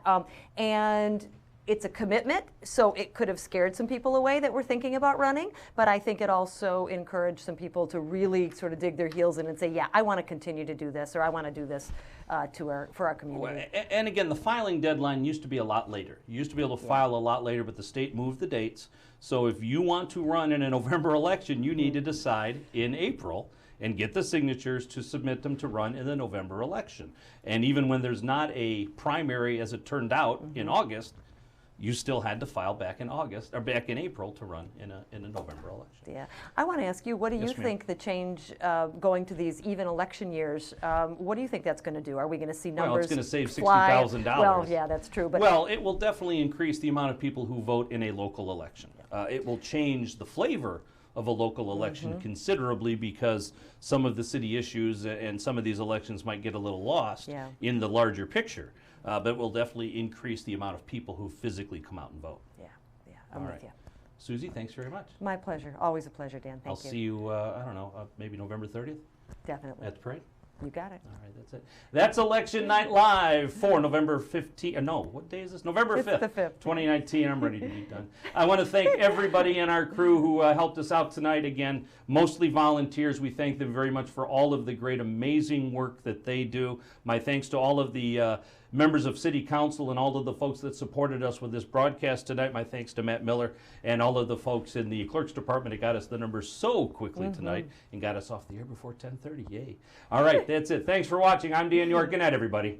And it's a commitment, so it could have scared some people away that were thinking about running, but I think it also encouraged some people to really sort of dig their heels in and say, yeah, I want to continue to do this, or I want to do this for our community. And again, the filing deadline used to be a lot later. You used to be able to file a lot later, but the state moved the dates. So if you want to run in a November election, you need to decide in April and get the signatures to submit them to run in the November election. And even when there's not a primary, as it turned out, in August, you still had to file back in August or back in April to run in a November election. Yeah, I want to ask you, what do you think the change going to these even election years? What do you think that's going to do? Are we going to see numbers? Well, it's going to save $60,000. $60,000. Well, yeah, that's true. But well, it will definitely increase the amount of people who vote in a local election. It will change the flavor of a local election considerably, because some of the city issues and some of these elections might get a little lost in the larger picture. But it will definitely increase the amount of people who physically come out and vote. Yeah, I'm with you. Susie, thanks very much. My pleasure. Always a pleasure, Dan. Thank you. I'll see you, I don't know, maybe November 30th? Definitely. At the parade? You got it. All right, that's it. That's Election Night Live for November 15th. No, what day is this? November 5th. It's the 5th. 2019. I'm ready to be done. I want to thank everybody in our crew who helped us out tonight. Again, mostly volunteers. We thank them very much for all of the great, amazing work that they do. My thanks to all of the members of City Council and all of the folks that supported us with this broadcast tonight. My thanks to Matt Miller and all of the folks in the Clerk's Department that got us the numbers so quickly tonight and got us off the air before 10:30. Yay. All right, that's it. Thanks for watching. I'm Dan York. Good night, everybody.